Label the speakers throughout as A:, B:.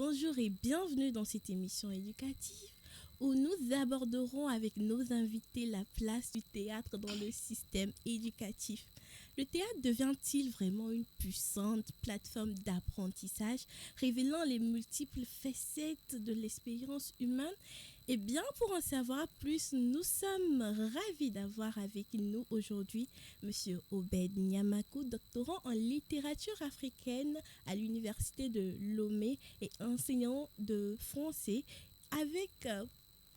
A: Bonjour et bienvenue dans cette émission éducative où nous aborderons avec nos invités la place du théâtre dans le système éducatif. Le théâtre devient-il vraiment une puissante plateforme d'apprentissage révélant les multiples facettes de l'expérience humaine? Eh bien, pour en savoir plus, nous sommes ravis d'avoir avec nous aujourd'hui Monsieur Obed Nyamakou, doctorant en littérature africaine à l'université de Lomé et enseignant de français avec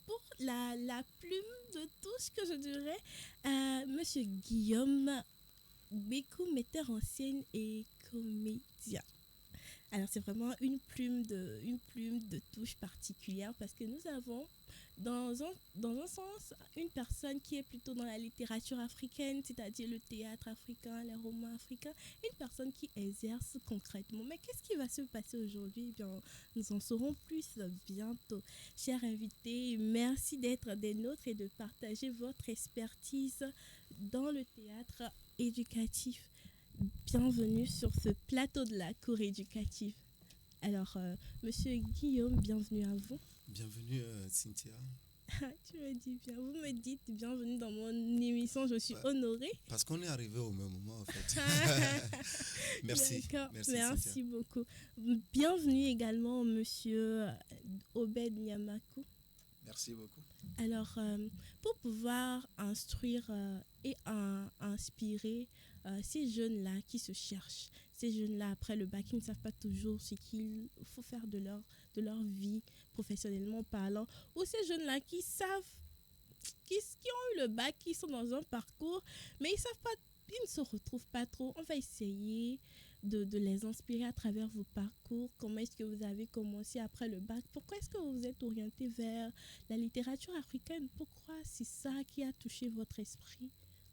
A: pour la plume de touche que je dirais, Monsieur Guillaume Bécou, metteur en scène et comédien. Alors c'est vraiment une plume de touche particulière parce que nous avons dans un sens une personne qui est plutôt dans la littérature africaine, c'est-à-dire le théâtre africain, les romans africains, une personne qui exerce concrètement. Mais qu'est-ce qui va se passer aujourd'hui? Eh bien, nous en saurons plus bientôt. Chers invités, merci d'être des nôtres et de partager votre expertise dans le théâtre éducatif. Bienvenue sur ce plateau de la cour éducative. Alors, Monsieur Guillaume, bienvenue à vous.
B: Bienvenue Cynthia.
A: Tu me dis bien, vous me dites bienvenue dans mon émission, je suis honorée.
B: Parce qu'on est arrivé au même moment en fait. Merci.
A: D'accord, merci beaucoup. Bienvenue également Monsieur Obed Nyamakou.
C: Merci beaucoup.
A: Alors, pour pouvoir instruire et inspirer ces jeunes-là qui se cherchent, ces jeunes-là après le bac qui ne savent pas toujours ce qu'il faut faire de leur vie professionnellement parlant, ou ces jeunes-là qui savent, qui ont eu le bac, qui sont dans un parcours, mais ils savent pas, ils ne se retrouvent pas trop. On va essayer de les inspirer à travers vos parcours. Comment est-ce que vous avez commencé après le bac? Pourquoi est-ce que vous vous êtes orienté vers la littérature africaine? Pourquoi c'est ça qui a touché votre esprit?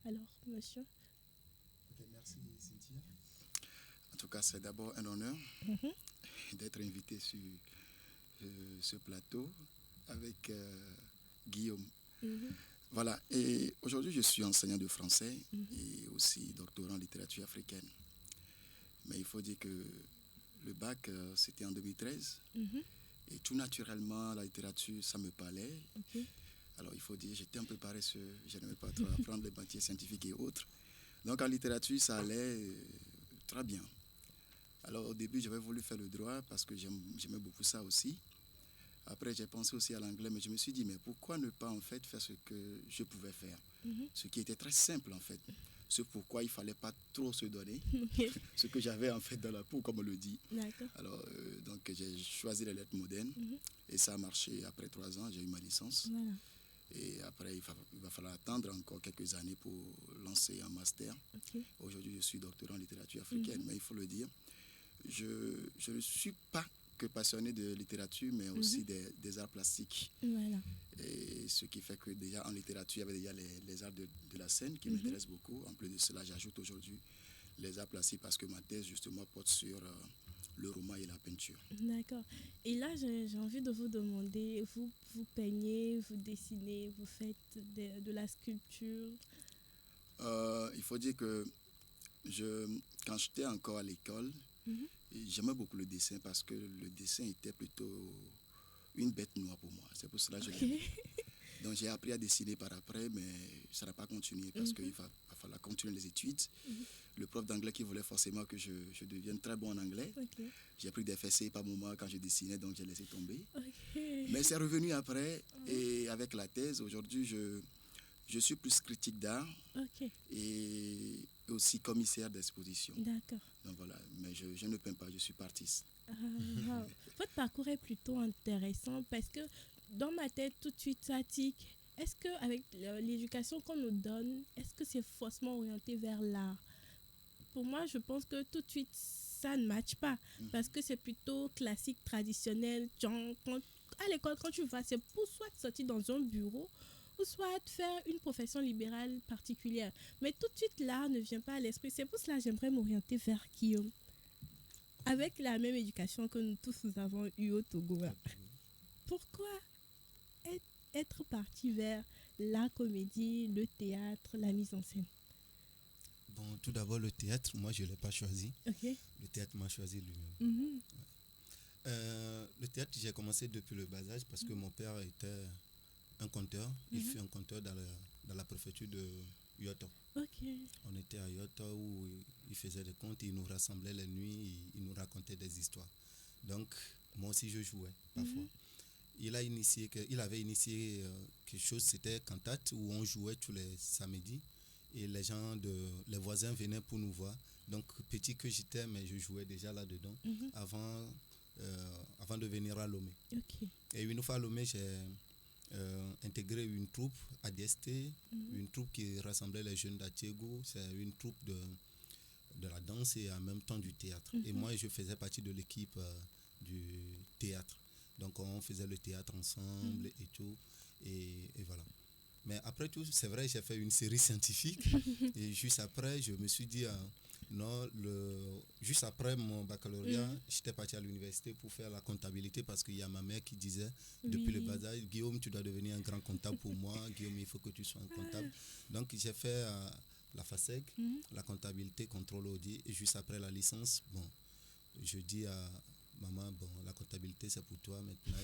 A: Alors, monsieur.
C: Ok, merci Cynthia. En tout cas, c'est d'abord un honneur d'être invité sur ce plateau avec Guillaume. Voilà, et aujourd'hui je suis enseignant de français et aussi doctorant en littérature africaine. Mais il faut dire que le bac, c'était en 2013. Et tout naturellement, la littérature, ça me parlait. Alors il faut dire, j'étais un peu paresseux, je n'aimais pas trop apprendre les matières scientifiques et autres. Donc en littérature, ça allait très bien. Alors au début, j'avais voulu faire le droit parce que j'aimais beaucoup ça aussi. Après, j'ai pensé aussi à l'anglais, mais je me suis dit, mais pourquoi ne pas en fait faire ce que je pouvais faire? Ce qui était très simple en fait. Ce pourquoi il ne fallait pas trop se donner. Ce que j'avais en fait dans la peau, comme on le dit. Alors, donc j'ai choisi les lettres modernes et ça a marché. Après 3 ans, j'ai eu ma licence.
A: Voilà.
C: Et après, il va falloir attendre encore quelques années pour lancer un master. Aujourd'hui, je suis doctorant en littérature africaine, mais il faut le dire, je ne suis pas que passionné de littérature, mais aussi des arts plastiques.
A: Voilà.
C: Et ce qui fait que déjà en littérature, il y avait déjà les arts de la scène qui m'intéressent beaucoup. En plus de cela, j'ajoute aujourd'hui les arts plastiques parce que ma thèse justement porte sur le roman et la peinture.
A: D'accord. Et là, j'ai envie de vous demander, vous peignez, vous dessinez, vous faites de la sculpture?
C: Il faut dire que quand j'étais encore à l'école, j'aimais beaucoup le dessin parce que le dessin était plutôt une bête noire pour moi. C'est pour cela que je l'aimais. Donc j'ai appris à dessiner par après, mais ça n'a pas continué parce qu'il va falloir continuer les études. Le prof d'anglais qui voulait forcément que je devienne très bon en anglais. J'ai pris des fessées par moment quand je dessinais, donc j'ai laissé tomber. Mais c'est revenu après et avec la thèse, aujourd'hui je suis plus critique d'art et aussi commissaire d'exposition.
A: D'accord.
C: Donc voilà, mais je ne peins pas, je suis artiste.
A: Wow. Votre parcours est plutôt intéressant parce que dans ma tête, tout de suite, ça tique. Est-ce qu'avec l'éducation qu'on nous donne, est-ce que c'est faussement orienté vers l'art? Pour moi, je pense que tout de suite, ça ne matche pas parce que c'est plutôt classique, traditionnel. Genre, à l'école, quand tu vas, c'est pour soit sortir dans un bureau ou soit faire une profession libérale particulière. Mais tout de suite, l'art ne vient pas à l'esprit. C'est pour cela que j'aimerais m'orienter vers Guillaume. Avec la même éducation que nous tous nous avons eue au Togo. Pourquoi être parti vers la comédie, le théâtre, la mise en scène?
B: Bon, tout d'abord, le théâtre, moi, je ne l'ai pas choisi. Le théâtre m'a choisi lui-même. Le théâtre, j'ai commencé depuis le bas âge parce que mon père était un conteur. Il fut un conteur dans la préfecture de Yoto.
A: Ok.
B: On était à Yoto où il faisait des contes, il nous rassemblait les nuits, il nous racontait des histoires. Donc, moi aussi, je jouais parfois. Il avait initié quelque chose, c'était cantate, où on jouait tous les samedis. Et les voisins venaient pour nous voir. Donc, petit que j'étais, mais je jouais déjà là-dedans avant de venir à Lomé.
A: Ok.
B: Et une fois à Lomé, j'ai intégré une troupe à DST, une troupe qui rassemblait les jeunes d'Atiego. C'est une troupe de la danse et en même temps du théâtre. Et moi, je faisais partie de l'équipe du théâtre. Donc, on faisait le théâtre ensemble et tout. Et voilà. Mais après tout, c'est vrai, j'ai fait une série scientifique. Et juste après, je me suis dit, juste après mon baccalauréat, j'étais parti à l'université pour faire la comptabilité parce qu'il y a ma mère qui disait, depuis le bas âge, Guillaume, tu dois devenir un grand comptable pour moi. Guillaume, il faut que tu sois un comptable. Donc, j'ai fait la FASEG, la comptabilité, contrôle audit. Et juste après la licence, je dis à maman, la comptabilité, c'est pour toi. Maintenant,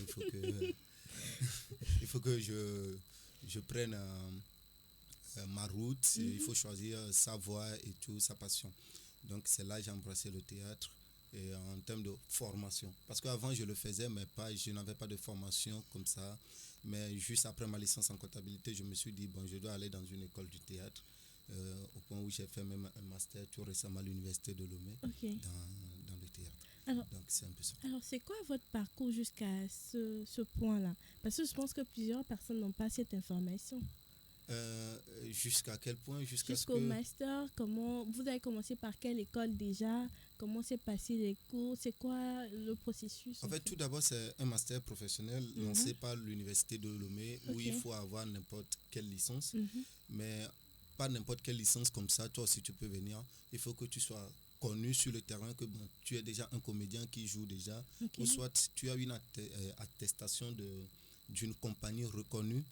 B: il faut que je prenne ma route. Il faut choisir sa voie et tout, sa passion. Donc, c'est là que j'ai embrassé le théâtre et en termes de formation. Parce qu'avant, je le faisais, mais je n'avais pas de formation comme ça. Mais juste après ma licence en comptabilité, je me suis dit, je dois aller dans une école du théâtre. Au point où j'ai fait même un master tout récemment à l'université de Lomé dans le théâtre. Donc c'est un peu ça.
A: Alors c'est quoi votre parcours jusqu'à ce point-là? Parce que je pense que plusieurs personnes n'ont pas cette information.
B: Jusqu'à quel point?
A: Jusqu'au master, vous avez commencé par quelle école déjà? Comment s'est passé les cours? C'est quoi le processus?
B: En fait, tout d'abord, c'est un master professionnel lancé par l'université de Lomé où il faut avoir n'importe quelle licence. Mais pas n'importe quelle licence comme ça, toi aussi tu peux venir. Il faut que tu sois connu sur le terrain, que tu es déjà un comédien qui joue déjà, ou soit tu as une attestation d'une compagnie reconnue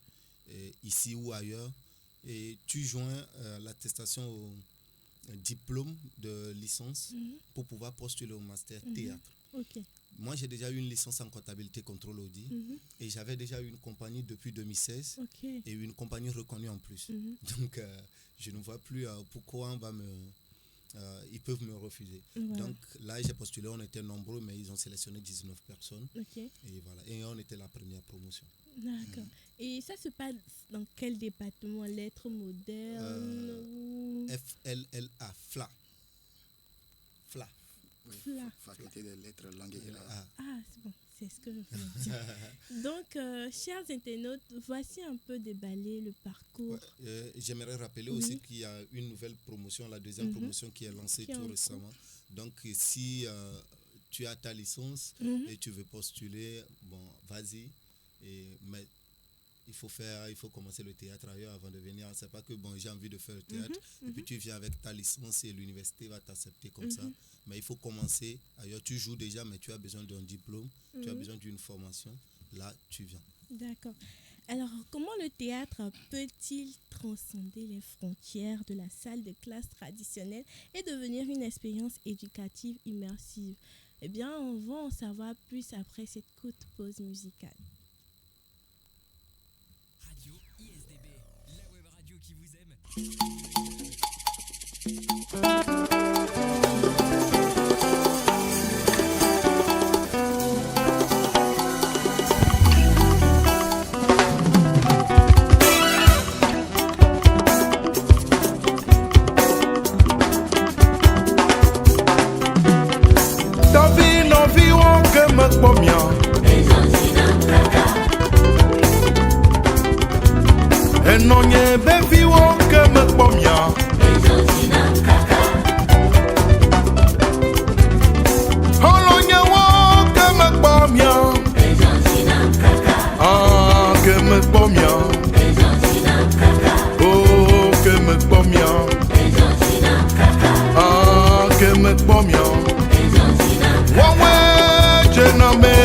B: ici ou ailleurs, et tu joins l'attestation au diplôme de licence pour pouvoir postuler au master théâtre. Moi, j'ai déjà eu une licence en comptabilité contrôle audit et j'avais déjà eu une compagnie depuis 2016 et une compagnie reconnue en plus. Donc, je ne vois plus pourquoi ils peuvent me refuser. Donc là, j'ai postulé, on était nombreux, mais ils ont sélectionné 19 personnes. Et voilà, et on était la première promotion.
A: D'accord. Et ça se passe dans quel département? Lettres modernes
B: FLLA, FLA.
C: Oui, faculté des lettres, langues et arts.
A: Ah, c'est bon, c'est ce que je voulais dire. Donc, chers internautes, voici un peu déballé le parcours.
B: J'aimerais rappeler aussi qu'il y a une nouvelle promotion, la deuxième promotion qui est lancée tout récemment. Donc, si tu as ta licence et tu veux postuler, vas-y. Mais il faut commencer le théâtre ailleurs avant de venir. C'est pas que j'ai envie de faire le théâtre et puis tu viens avec ta licence et l'université va t'accepter comme ça. Mais il faut commencer ailleurs. Tu joues déjà, mais tu as besoin d'un diplôme, tu as besoin d'une formation. Là, tu viens.
A: D'accord. Alors, comment le théâtre peut-il transcender les frontières de la salle de classe traditionnelle et devenir une expérience éducative immersive? Eh bien, on va en savoir plus après cette courte pause musicale.
D: Radio ISDB, la web radio qui vous aime.
E: Enonye beviwo ke me kpɔmia. Holonyewo ke me kpɔmia. Ah, ke me kpɔmia. Oh, ke me kpɔmia. Ah, ke me kpɔmia. Wawe jename.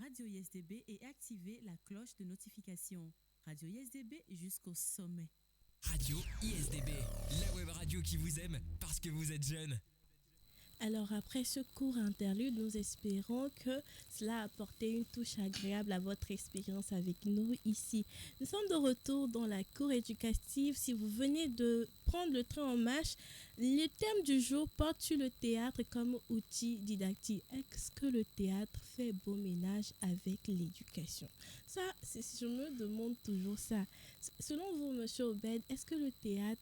F: Radio ISDB et activez la cloche de notification. Radio ISDB jusqu'au sommet.
D: Radio ISDB, la web radio qui vous aime parce que vous êtes jeune.
A: Alors après ce court interlude, nous espérons que cela a apporté une touche agréable à votre expérience avec nous ici. Nous sommes de retour dans la cour éducative. Si vous venez de prendre le train en marche, le thème du jour porte sur le théâtre comme outil didactique. Est-ce que le théâtre fait beau ménage avec l'éducation? Ça, je me demande toujours ça. Selon vous, Monsieur Obed, est-ce que le théâtre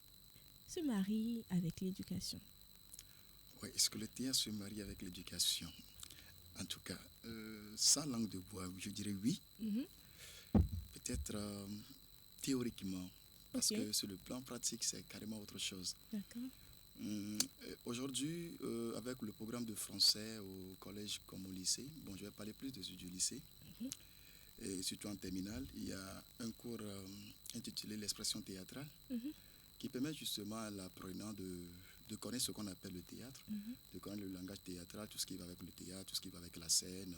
A: se marie avec l'éducation?
C: Oui, est-ce que le théâtre se marie avec l'éducation? En tout cas, sans langue de bois, je dirais oui. Peut-être théoriquement, parce que sur le plan pratique, c'est carrément autre chose.
A: D'accord.
C: Aujourd'hui, avec le programme de français au collège comme au lycée, bon, je vais parler plus du lycée, et surtout en terminale, il y a un cours intitulé l'expression théâtrale, qui permet justement à l'apprenant de connaître ce qu'on appelle le théâtre, de connaître le langage théâtral, tout ce qui va avec le théâtre, tout ce qui va avec la scène,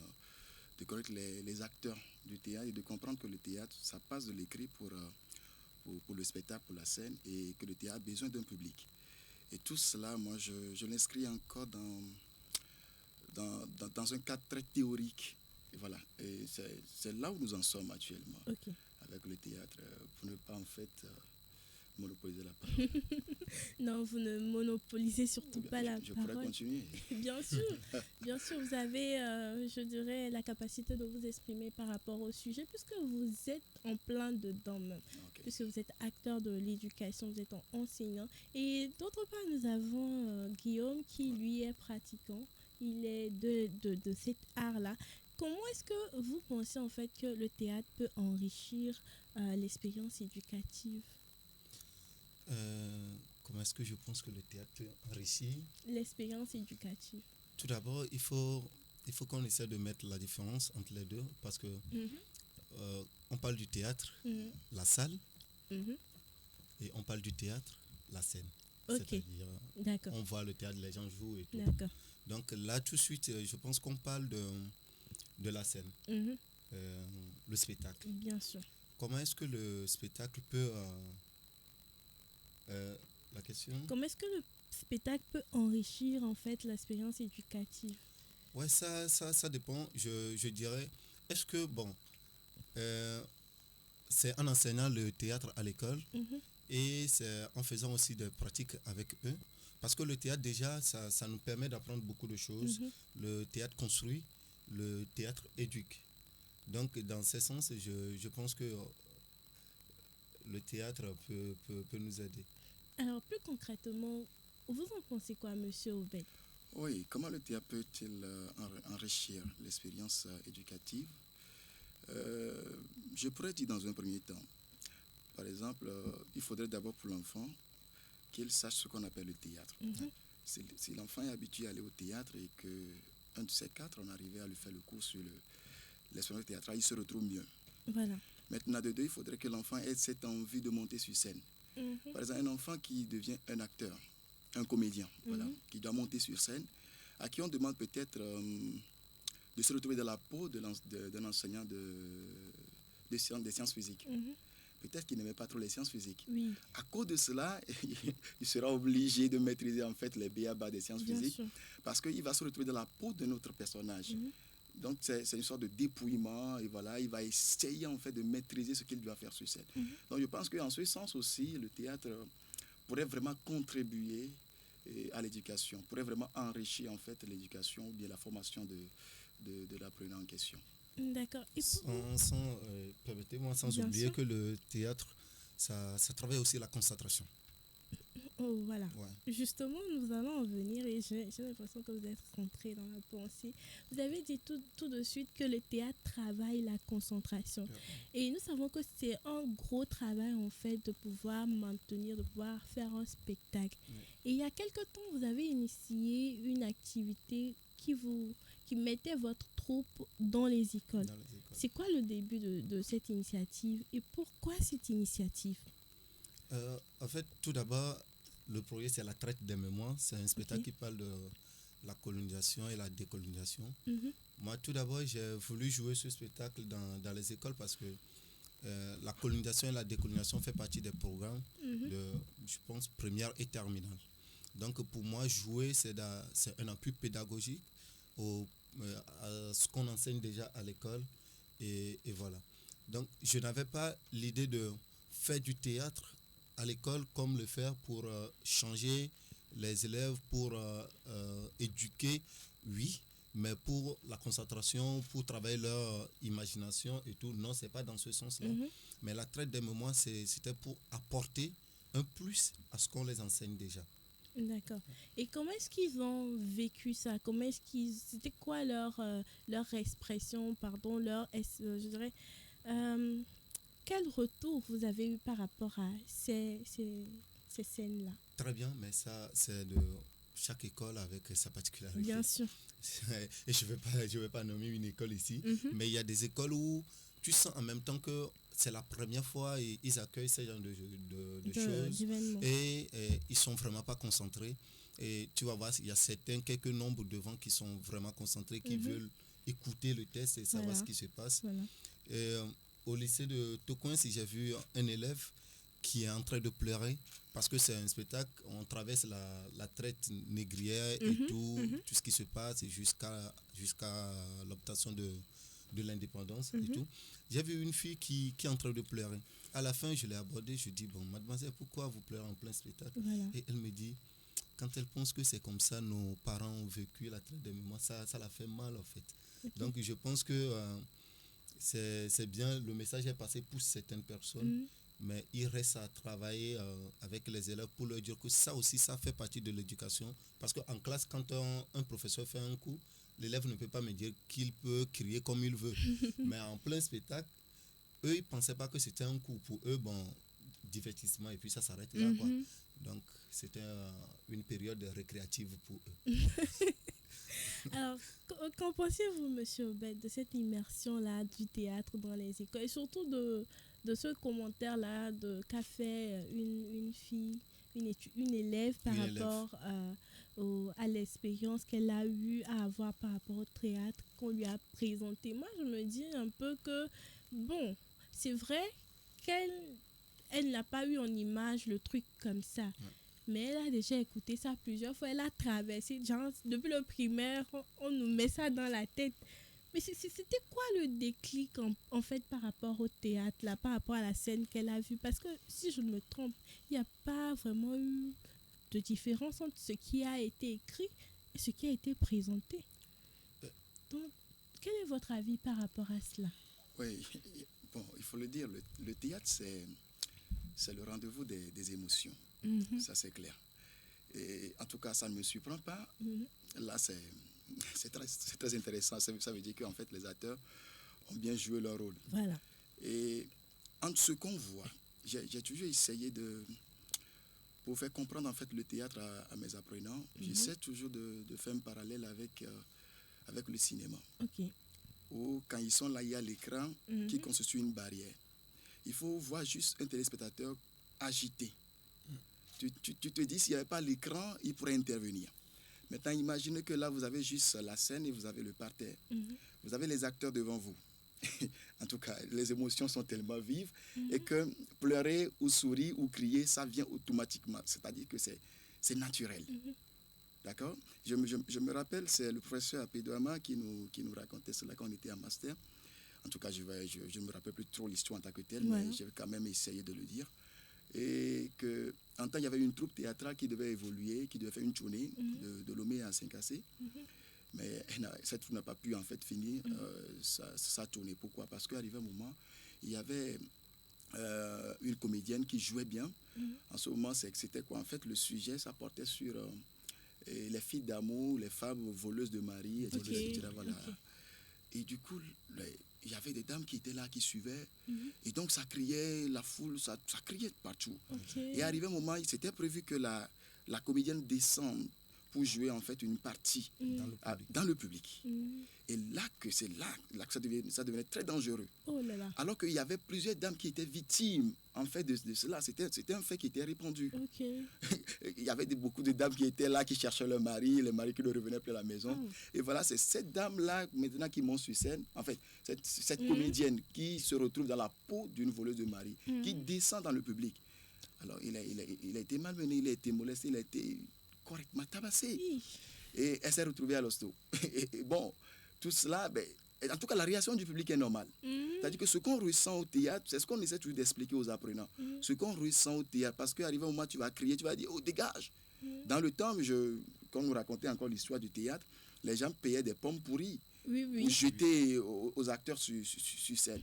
C: de connaître les acteurs du théâtre et de comprendre que le théâtre, ça passe de l'écrit pour le spectacle, pour la scène, et que le théâtre a besoin d'un public. Et tout cela, moi, je l'inscris encore dans un cadre très théorique. Et voilà, et c'est là où nous en sommes actuellement, avec le théâtre, pour ne pas en fait monopoliser la parole.
A: Non, vous ne monopolisez surtout pas la parole.
C: Je pourrais continuer.
A: Bien sûr, vous avez, je dirais, la capacité de vous exprimer par rapport au sujet, puisque vous êtes en plein dedans même, puisque vous êtes acteur de l'éducation, vous êtes enseignant. Et d'autre part, nous avons Guillaume qui, lui, est pratiquant. Il est de cet art-là. Comment est-ce que vous pensez en fait que le théâtre peut enrichir l'expérience éducative?
B: Comment est-ce que je pense que le théâtre peut enrichir
A: l'expérience éducative?
B: Tout d'abord, il faut qu'on essaie de mettre la différence entre les deux, parce que on parle du théâtre, la salle, et on parle du théâtre, la scène. C'est-à-dire, on voit le théâtre, les gens jouent et tout. Donc là, tout de suite, je pense qu'on parle de la scène, le spectacle.
A: Bien sûr.
B: Comment est-ce que le spectacle peut... la question?
A: Comment est-ce que le spectacle peut enrichir en fait l'expérience éducative?
B: Ouais, ça dépend. Je dirais, est-ce que, c'est en enseignant le théâtre à l'école et c'est en faisant aussi des pratiques avec eux. Parce que le théâtre, déjà, ça nous permet d'apprendre beaucoup de choses. Le théâtre construit, le théâtre éduque. Donc, dans ce sens, je pense que le théâtre peut nous aider.
A: Alors, plus concrètement, vous en pensez quoi, Monsieur Obed?
C: Oui, comment le théâtre peut-il enrichir l'expérience éducative? Je pourrais dire dans un premier temps, par exemple, il faudrait d'abord pour l'enfant qu'il sache ce qu'on appelle le théâtre. Si l'enfant est habitué à aller au théâtre et qu'un de ces quatre, on arrivait à lui faire le cours sur l'expérience théâtrale, il se retrouve mieux.
A: Voilà.
C: Maintenant, de deux, il faudrait que l'enfant ait cette envie de monter sur scène. Par exemple, un enfant qui devient un acteur, un comédien, qui doit monter sur scène, à qui on demande peut-être de se retrouver dans la peau d'un enseignant des sciences physiques. Peut-être qu'il n'aimait pas trop les sciences physiques. À cause de cela, il sera obligé de maîtriser en fait les b.a.-ba des sciences physiques, parce qu'il va se retrouver dans la peau de notre personnage. Donc c'est une sorte de dépouillement, et voilà, il va essayer en fait de maîtriser ce qu'il doit faire sur scène. Donc je pense qu'en ce sens aussi, le théâtre pourrait vraiment contribuer à l'éducation, pourrait vraiment enrichir en fait l'éducation ou bien la formation de l'apprenant en question.
A: D'accord.
B: Permettez-moi, sans oublier que le théâtre, ça travaille aussi la concentration.
A: Oh, voilà. Justement, nous allons en venir et j'ai l'impression que vous êtes rentré dans la pensée. Vous avez dit tout de suite que le théâtre travaille la concentration. Et nous savons que c'est un gros travail, en fait, de pouvoir maintenir, de pouvoir faire un spectacle. Et il y a quelque temps, vous avez initié une activité qui mettait votre troupe dans les écoles. C'est quoi le début de cette initiative et pourquoi cette initiative?
B: En fait, tout d'abord, le projet, c'est la traite des mémoires. C'est un spectacle qui parle de la colonisation et la décolonisation. Moi, tout d'abord, j'ai voulu jouer ce spectacle dans les écoles parce que la colonisation et la décolonisation fait partie des programmes de, je pense, première et terminale. Donc, pour moi, jouer, c'est un appui pédagogique à ce qu'on enseigne déjà à l'école. Et voilà. Donc, je n'avais pas l'idée de faire du théâtre à l'école comme le faire pour changer les élèves, pour éduquer, oui, mais pour la concentration, pour travailler leur imagination et tout. Non, c'est pas dans ce sens-là. Mais la traite des mémoires, c'était pour apporter un plus à ce qu'on les enseigne déjà.
A: D'accord. Et comment est-ce qu'ils ont vécu ça? C'était quoi leur expression, pardon, je dirais, quel retour vous avez eu par rapport à ces scènes-là?
B: Très bien, mais ça, c'est de chaque école avec sa particularité.
A: Bien sûr.
B: Et je vais pas nommer une école ici, mais il y a des écoles où tu sens en même temps que c'est la première fois et ils accueillent ce genre de choses et ils sont vraiment pas concentrés. Et tu vas voir, il y a quelques nombres devant qui sont vraiment concentrés, qui veulent écouter le test et savoir ce qui se passe.
A: Voilà.
B: Et, au lycée de Tocoin, si j'ai vu un élève qui est en train de pleurer parce que c'est un spectacle, on traverse la traite négrière et tout ce qui se passe jusqu'à l'obtention de l'indépendance et tout. J'ai vu une fille qui est en train de pleurer. À la fin, je l'ai abordée, je dis, bon, mademoiselle, pourquoi vous pleurez en plein spectacle?
A: Voilà.
B: Et elle me dit, quand elle pense que c'est comme ça, nos parents ont vécu la traite des mémoires, ça la fait mal en fait. Donc je pense que c'est bien, le message est passé pour certaines personnes, mais il reste à travailler avec les élèves pour leur dire que ça aussi, ça fait partie de l'éducation. Parce qu'en classe, quand un professeur fait un cours, l'élève ne peut pas me dire qu'il peut crier comme il veut. Mais en plein spectacle, eux, ils ne pensaient pas que c'était un cours. Pour eux, bon, divertissement, et puis ça s'arrête là, quoi. Donc, c'était une période récréative pour eux.
A: Alors, qu'en pensez-vous, monsieur Obed, de cette immersion-là du théâtre dans les écoles et surtout de ce commentaire-là qu'a fait une fille, une élève par rapport à l'expérience qu'elle a eu à avoir par rapport au théâtre qu'on lui a présenté? Moi, je me dis un peu que, bon, c'est vrai qu'elle n'a pas eu en image le truc comme ça. Mais elle a déjà écouté ça plusieurs fois. Elle a traversé, genre, depuis le primaire, on nous met ça dans la tête. Mais c'était quoi le déclic en fait par rapport au théâtre, là, par rapport à la scène qu'elle a vue? Parce que si je ne me trompe, il n'y a pas vraiment eu de différence entre ce qui a été écrit et ce qui a été présenté. Donc, quel est votre avis par rapport à cela?
C: Oui, bon, il faut le dire, le théâtre, c'est le rendez-vous des émotions. Ça, c'est clair. Et en tout cas, ça ne me surprend pas. Là, c'est très intéressant. Ça veut dire qu'en fait, les acteurs ont bien joué leur rôle.
A: Voilà.
C: Et entre ce qu'on voit, j'ai toujours essayé pour faire comprendre en fait le théâtre à mes apprenants, j'essaie toujours de faire un parallèle avec le cinéma.
A: Ok.
C: Où quand ils sont là, il y a l'écran qui constitue une barrière. Il faut voir juste un téléspectateur agité. Tu te dis, s'il n'y avait pas l'écran, il pourrait intervenir. Maintenant, imaginez que là, vous avez juste la scène et vous avez le parterre. Vous avez les acteurs devant vous. En tout cas, les émotions sont tellement vives et que pleurer ou sourire ou crier, ça vient automatiquement. C'est-à-dire que c'est naturel. D'accord? Je me rappelle, c'est le professeur Apédoama qui nous racontait cela quand on était en master. En tout cas, je ne me rappelle plus trop l'histoire en tant que telle, mais j'ai quand même essayé de le dire. Et qu'en temps, il y avait une troupe théâtrale qui devait évoluer, qui devait faire une tournée de Lomé à Saint-Cassé. Mais cette troupe n'a pas pu en fait finir sa tournée. Pourquoi? Parce qu'arrivé un moment, il y avait une comédienne qui jouait bien. En ce moment, c'était quoi? En fait, le sujet, ça portait sur les filles d'amour, les femmes voleuses de mari, etc. Voilà. Et du coup, il y avait des dames qui étaient là, qui suivaient. Et donc, ça criait, la foule, ça criait partout. Et arrivé un moment, il s'était prévu que la comédienne descende pour jouer en fait une partie dans le public. Et c'est là que ça devenait très dangereux.
A: Oh là là.
C: Alors qu'il y avait plusieurs dames qui étaient victimes en fait de cela. C'était un fait qui était répandu.
A: Ok.
C: Il y avait beaucoup de dames qui étaient là, qui cherchaient leur mari, les maris qui ne revenaient plus à la maison. Et voilà, c'est cette dame-là maintenant qui monte sur scène. En fait, cette comédienne qui se retrouve dans la peau d'une voleuse de mari, qui descend dans le public. Alors, il a été malmené, il a été molesté, il a été correctement tabassé. Et elle s'est retrouvée à l'hosto. Et bon, tout cela, en tout cas, la réaction du public est normale. C'est-à-dire que ce qu'on ressent au théâtre, c'est ce qu'on essaie toujours d'expliquer aux apprenants. Ce qu'on ressent au théâtre, parce qu'arrivé un moment, tu vas crier, tu vas dire, oh, dégage. Dans le temps, quand on nous racontait encore l'histoire du théâtre, les gens payaient des pommes pourries pour jeter aux acteurs sur scène.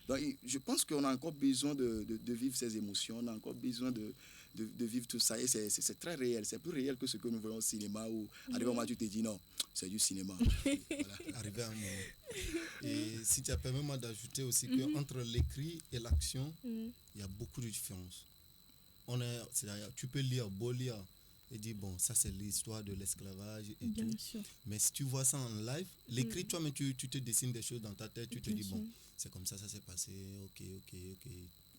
C: Donc, je pense qu'on a encore besoin de vivre ces émotions, on a encore besoin de vivre tout ça. Et c'est très réel, c'est plus réel que ce que nous voyons au cinéma, où arrivé au moment, tu te dis, non, c'est du cinéma.
B: Voilà, arrivé à un moment. Et si tu as permis moi d'ajouter aussi qu'entre l'écrit et l'action, il y a beaucoup de différences. C'est-à-dire, tu peux lire, beau lire, et dire, bon, ça c'est l'histoire de l'esclavage et
A: Bien
B: tout.
A: sûr.
B: Mais si tu vois ça en live, l'écrit, toi-même, tu te dessines des choses dans ta tête, tu te
A: Bien
B: dis,
A: sûr.
B: bon, c'est comme ça s'est passé, ok.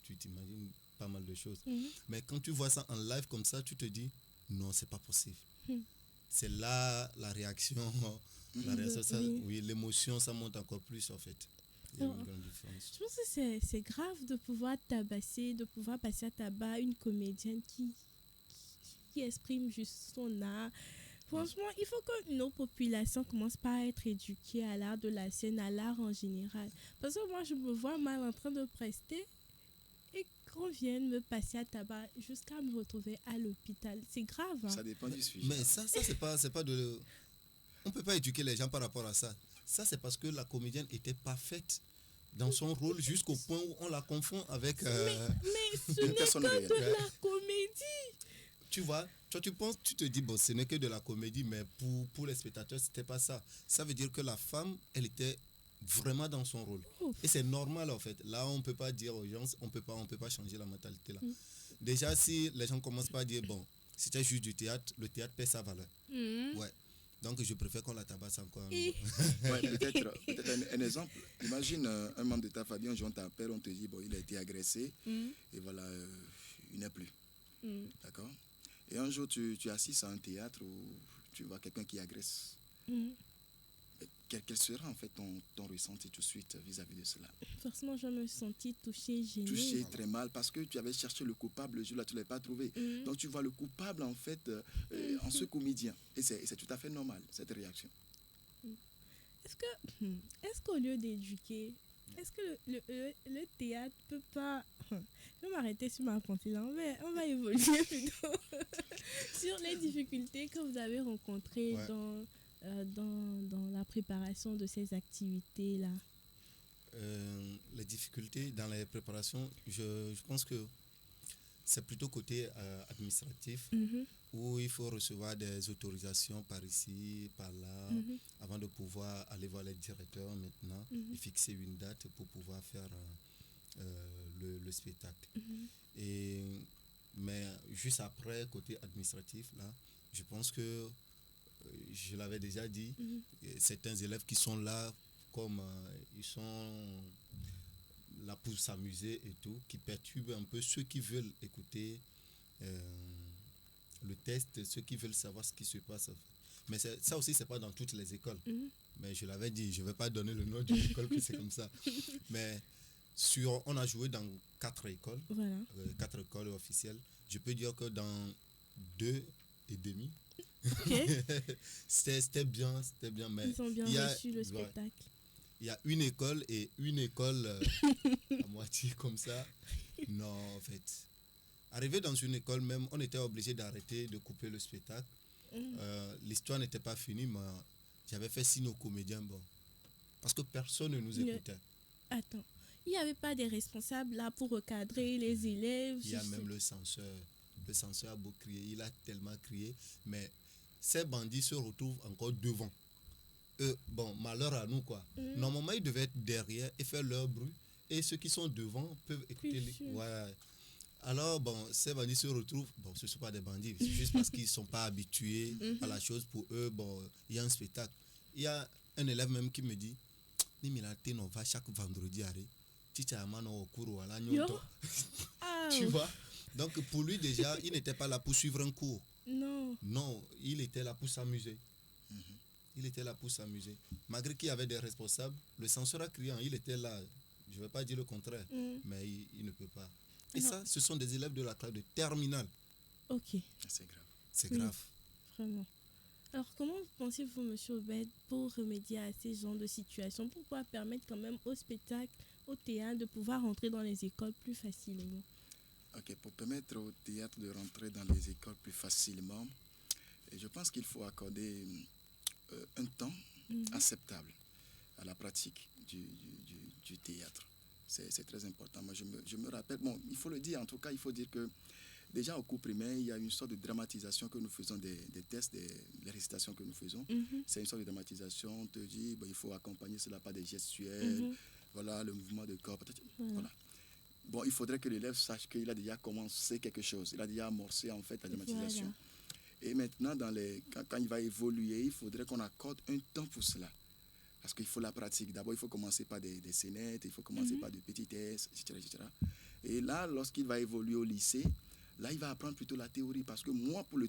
B: Tu t'imagines pas mal de choses. Mais quand tu vois ça en live comme ça, tu te dis, non, c'est pas possible. C'est là la réaction, l'émotion, ça monte encore plus en fait. Il y a une grande différence.
A: Je pense que c'est grave de pouvoir tabasser, de pouvoir passer à tabac une comédienne qui exprime juste son art. Franchement, il faut que nos populations commencent par être éduquées à l'art de la scène, à l'art en général. Parce que moi, je me vois mal en train de prester et qu'on vienne me passer à tabac jusqu'à me retrouver à l'hôpital. C'est grave. Hein?
C: Ça dépend du sujet.
B: Mais ça c'est pas de... On peut pas éduquer les gens par rapport à ça. Ça, c'est parce que la comédienne était parfaite dans son rôle jusqu'au point où on la confond avec...
A: Mais ce n'est que de la comédie.
B: Tu vois, tu penses, tu te dis, bon, ce n'est que de la comédie, mais pour les spectateurs, c'était pas ça. Ça veut dire que la femme, elle était vraiment dans son rôle. Et c'est normal, en fait. Là, on peut pas dire aux gens, on peut pas changer la mentalité, là. Déjà, si les gens commencent pas à dire, bon, c'était juste du théâtre, le théâtre perd sa valeur. Ouais. Donc, je préfère qu'on la tabasse encore.
C: Peut-être un exemple. Imagine un membre de ta famille, un jour on t'appelle, on te dit, bon, il a été agressé, et voilà, il n'est plus. D'accord? Et un jour, tu assistes à un théâtre où tu vois quelqu'un qui agresse. Quel sera en fait ton ressenti tout de suite vis-à-vis de cela?
A: Forcément, je me sentis touchée, gênée.
C: Touchée très mal parce que tu avais cherché le coupable le jour-là, tu ne l'avais pas trouvé. Donc tu vois le coupable en fait en ce comédien. Et c'est tout à fait normal, cette réaction.
A: Est-ce qu'au lieu d'éduquer, est-ce que le théâtre peut pas... Je vais m'arrêter sur ma pensée là. On va évoluer plutôt sur les difficultés que vous avez rencontrées dans la préparation de ces activités-là.
B: Les difficultés dans les préparations, je pense que c'est plutôt côté administratif, où il faut recevoir des autorisations par ici, par là, avant de pouvoir aller voir les directeurs maintenant et fixer une date pour pouvoir faire le spectacle. Mais juste après, côté administratif, là, je pense que, je l'avais déjà dit, certains élèves qui sont là, comme ils sont là pour s'amuser et tout, qui perturbent un peu ceux qui veulent écouter le test, ceux qui veulent savoir ce qui se passe. Mais ça aussi, c'est pas dans toutes les écoles. Mais je l'avais dit, je vais pas donner le nom d'une école, que c'est comme ça. Mais on a joué dans 4 écoles, 4 écoles officielles. Je peux dire que dans 2 et demi, c'était bien, mais
A: ils ont bien reçu le spectacle.
B: Il y a une école et une école à moitié comme ça. Non, en fait. Arrivé dans une école même, on était obligé d'arrêter de couper le spectacle. L'histoire n'était pas finie, mais j'avais fait signe aux comédiens, bon, parce que personne ne nous écoutait.
A: Attends, il n'y avait pas des responsables là pour recadrer les élèves?
B: Il y a même le censeur. Le censeur a beau crier, il a tellement crié, mais ces bandits se retrouvent encore devant. Bon, malheur à nous, quoi. Normalement, ils devaient être derrière et faire leur bruit. Et ceux qui sont devant peuvent écouter les... Ouais. Alors, bon, ces bandits se retrouvent, bon, ce ne sont pas des bandits, c'est juste parce qu'ils ne sont pas habitués à la chose. Pour eux, bon, il y a un spectacle. Il y a un élève même qui me dit, on va chaque vendredi, tu vois. Donc, pour lui, déjà, il n'était pas là pour suivre un cours. Non, il était là pour s'amuser. Il était là pour s'amuser. Malgré qu'il y avait des responsables, le censeur criant, il était là. Je ne vais pas dire le contraire, mais il ne peut pas. Et ça, ce sont des élèves de la classe de terminale.
A: Ok.
C: C'est grave.
B: C'est grave.
A: Vraiment. Alors, comment pensez-vous, M. Obed, pour remédier à ces genres de situations, pour pouvoir permettre quand même au spectacle, au théâtre, de pouvoir rentrer dans les écoles plus facilement?
C: Ok, pour permettre au théâtre de rentrer dans les écoles plus facilement, je pense qu'il faut accorder un temps acceptable à la pratique du théâtre. C'est très important. Moi, je me rappelle, bon, il faut le dire, en tout cas, il faut dire que déjà au cours primaire, il y a une sorte de dramatisation que nous faisons des tests, des récitations que nous faisons. C'est une sorte de dramatisation, on te dit, bon, il faut accompagner cela par des gestuels, voilà, le mouvement de corps, peut-être, voilà. Bon, il faudrait que l'élève sache qu'il a déjà commencé quelque chose, il a déjà amorcé en fait la dramatisation. Voilà. Et maintenant, quand il va évoluer, il faudrait qu'on accorde un temps pour cela. Parce qu'il faut la pratique. D'abord, il faut commencer par des scénettes, il faut commencer par des petitesses, etc., etc. Et là, lorsqu'il va évoluer au lycée, là, il va apprendre plutôt la théorie. Parce que moi, pour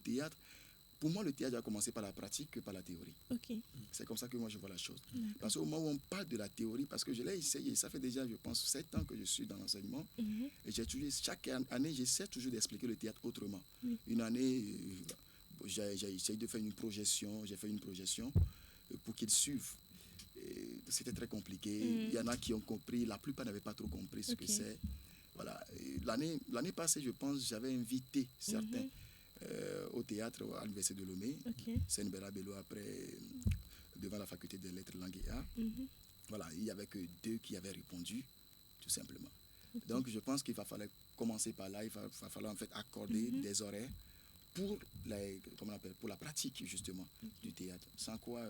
C: moi, le théâtre va commencer par la pratique que par la théorie.
A: Okay.
C: C'est comme ça que moi, je vois la chose. Parce qu'au moment où on parle de la théorie, parce que je l'ai essayé, ça fait déjà, je pense, 7 ans que je suis dans l'enseignement. Et chaque année, j'essaie toujours d'expliquer le théâtre autrement. Une année, j'ai essayé de faire une projection, j'ai fait une projection pour qu'ils suivent. C'était très compliqué. Il y en a qui ont compris, la plupart n'avaient pas trop compris ce que c'est. Voilà. L'année passée, je pense, j'avais invité certains au théâtre à l'Université de Lomé. C'est Nbera Bello après, devant la faculté des lettres, langues et arts. Voilà, il n'y avait que 2 qui avaient répondu, tout simplement. Donc, je pense qu'il va falloir commencer par là. Il va falloir en fait accorder des horaires pour la pratique, justement, du théâtre. Sans quoi,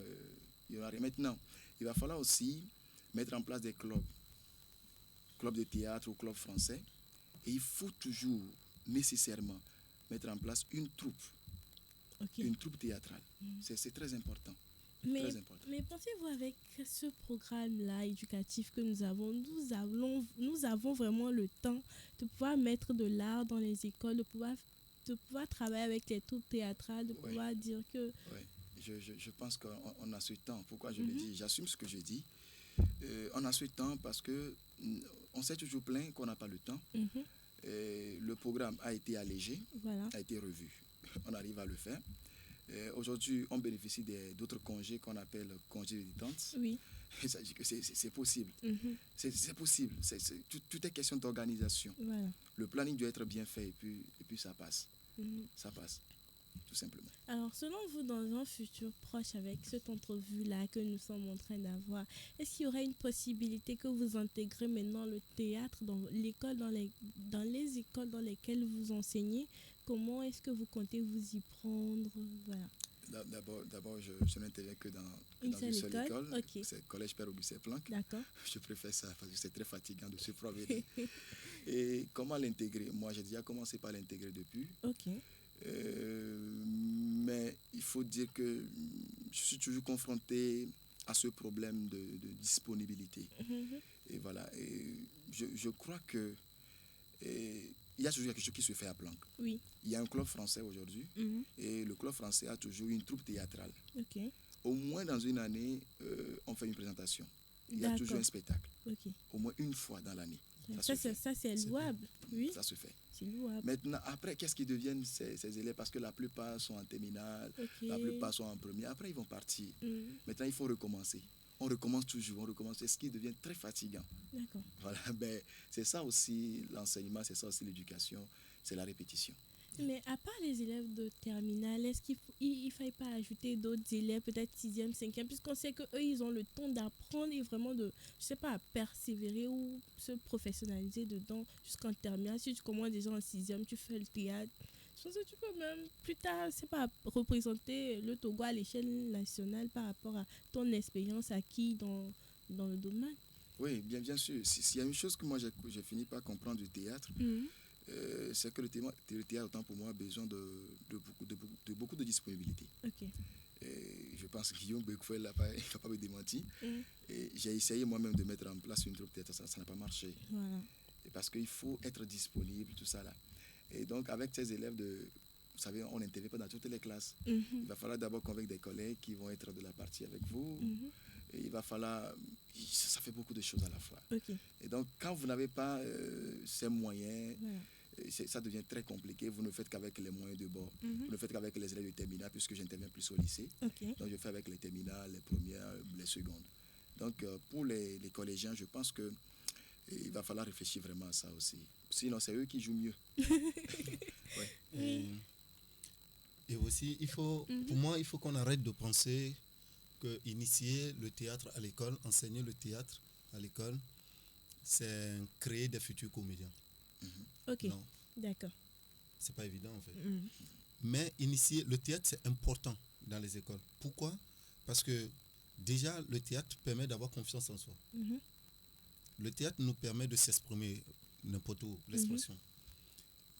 C: il y aura rien. Maintenant, il va falloir aussi mettre en place des clubs de théâtre ou clubs français. Et il faut toujours, nécessairement, mettre en place une troupe théâtrale. C'est très important.
A: Mais pensez-vous, avec ce programme-là éducatif que nous avons vraiment le temps de pouvoir mettre de l'art dans les écoles, de pouvoir travailler avec les troupes théâtrales, de pouvoir dire que...
C: Oui, je pense qu'on a ce temps. Pourquoi je le dis? J'assume ce que je dis. On a ce temps parce que on s'est toujours plaint qu'on n'a pas le temps. Le programme a été allégé, a été revu. On arrive à le faire. Aujourd'hui, on bénéficie d'autres congés qu'on appelle congés de détente. Oui. Ça dit que c'est possible. C'est possible. Tout est question d'organisation. Voilà. Le planning doit être bien fait et puis ça passe. Ça passe, tout simplement.
A: Alors, selon vous, dans un futur proche, avec cette entrevue-là que nous sommes en train d'avoir, est-ce qu'il y aurait une possibilité que vous intégrez maintenant le théâtre dans l'école, dans les écoles dans lesquelles vous enseignez? Comment est-ce que vous comptez vous y prendre? Voilà.
C: D'abord, je n'intègre que dans une seule école. C'est le collège Père Auguste Planck. D'accord. Je préfère ça parce que c'est très fatigant de se promener. Et comment l'intégrer? Moi, j'ai déjà commencé par l'intégrer depuis. Mais il faut dire que je suis toujours confronté à ce problème de disponibilité. Et voilà. Et je crois que il y a toujours quelque chose qui se fait à Planck. Oui. Il y a un club français aujourd'hui et le club français a toujours une troupe théâtrale. Au moins dans une année, on fait une présentation. Il y a toujours un spectacle. Au moins une fois dans l'année.
A: Ça c'est louable. Oui.
C: Ça se fait.
A: C'est louable.
C: Maintenant, après, qu'est-ce qu'ils deviennent ces élèves? Parce que la plupart sont en terminale, la plupart sont en première. Après, ils vont partir. Maintenant, il faut recommencer. On recommence toujours, on recommence. C'est ce qui devient très fatigant. D'accord. Voilà, ben, c'est ça aussi l'enseignement, c'est ça aussi l'éducation, c'est la répétition.
A: Mais à part les élèves de terminale, est-ce qu'il ne faille pas ajouter d'autres élèves, peut-être 6e, 5e, puisqu'on sait qu'eux, ils ont le temps d'apprendre et vraiment de, je sais pas, persévérer ou se professionnaliser dedans jusqu'en terminale. Si tu commences déjà en 6e, tu fais le théâtre. Je pense que tu peux même plus tard, c'est pas, représenter le Togo à l'échelle nationale par rapport à ton expérience acquise dans le domaine.
C: Oui, bien sûr. S'il y a une chose que moi j'ai fini par comprendre du théâtre, c'est que le théâtre, autant pour moi, a besoin de beaucoup de disponibilité.
A: Ok.
C: Et je pense que Guillaume Becquefeuille il ne va pas me démentir. Et j'ai essayé moi-même de mettre en place une troupe de théâtre, ça n'a pas marché.
A: Voilà.
C: Et parce qu'il faut être disponible, tout ça là. Et donc, avec ces élèves, vous savez, on n'intervient pas dans toutes les classes. Il va falloir d'abord convaincre des collègues qui vont être de la partie avec vous. Et il va falloir... Ça fait beaucoup de choses à la fois.
A: Ok.
C: Et donc, quand vous n'avez pas ces moyens...
A: Voilà.
C: Ça devient très compliqué. Vous ne faites qu'avec les moyens de bord. Vous ne faites qu'avec les élèves de terminale, puisque j'interviens plus au lycée.
A: Ok.
C: Donc, je fais avec les terminales, les premières, les secondes. Donc, pour les collégiens, je pense qu'il va falloir réfléchir vraiment à ça aussi. Sinon, c'est eux qui jouent mieux.
B: Ouais. Et aussi, pour moi, il faut qu'on arrête de penser que initier le théâtre à l'école, enseigner le théâtre à l'école, c'est créer des futurs comédiens.
A: Ok.
B: Non,
A: D'accord.
B: c'est pas évident en fait. Mais initier le théâtre, c'est important dans les écoles. Pourquoi? Parce que déjà, le théâtre permet d'avoir confiance en soi. Le théâtre nous permet de s'exprimer n'importe où, l'expression.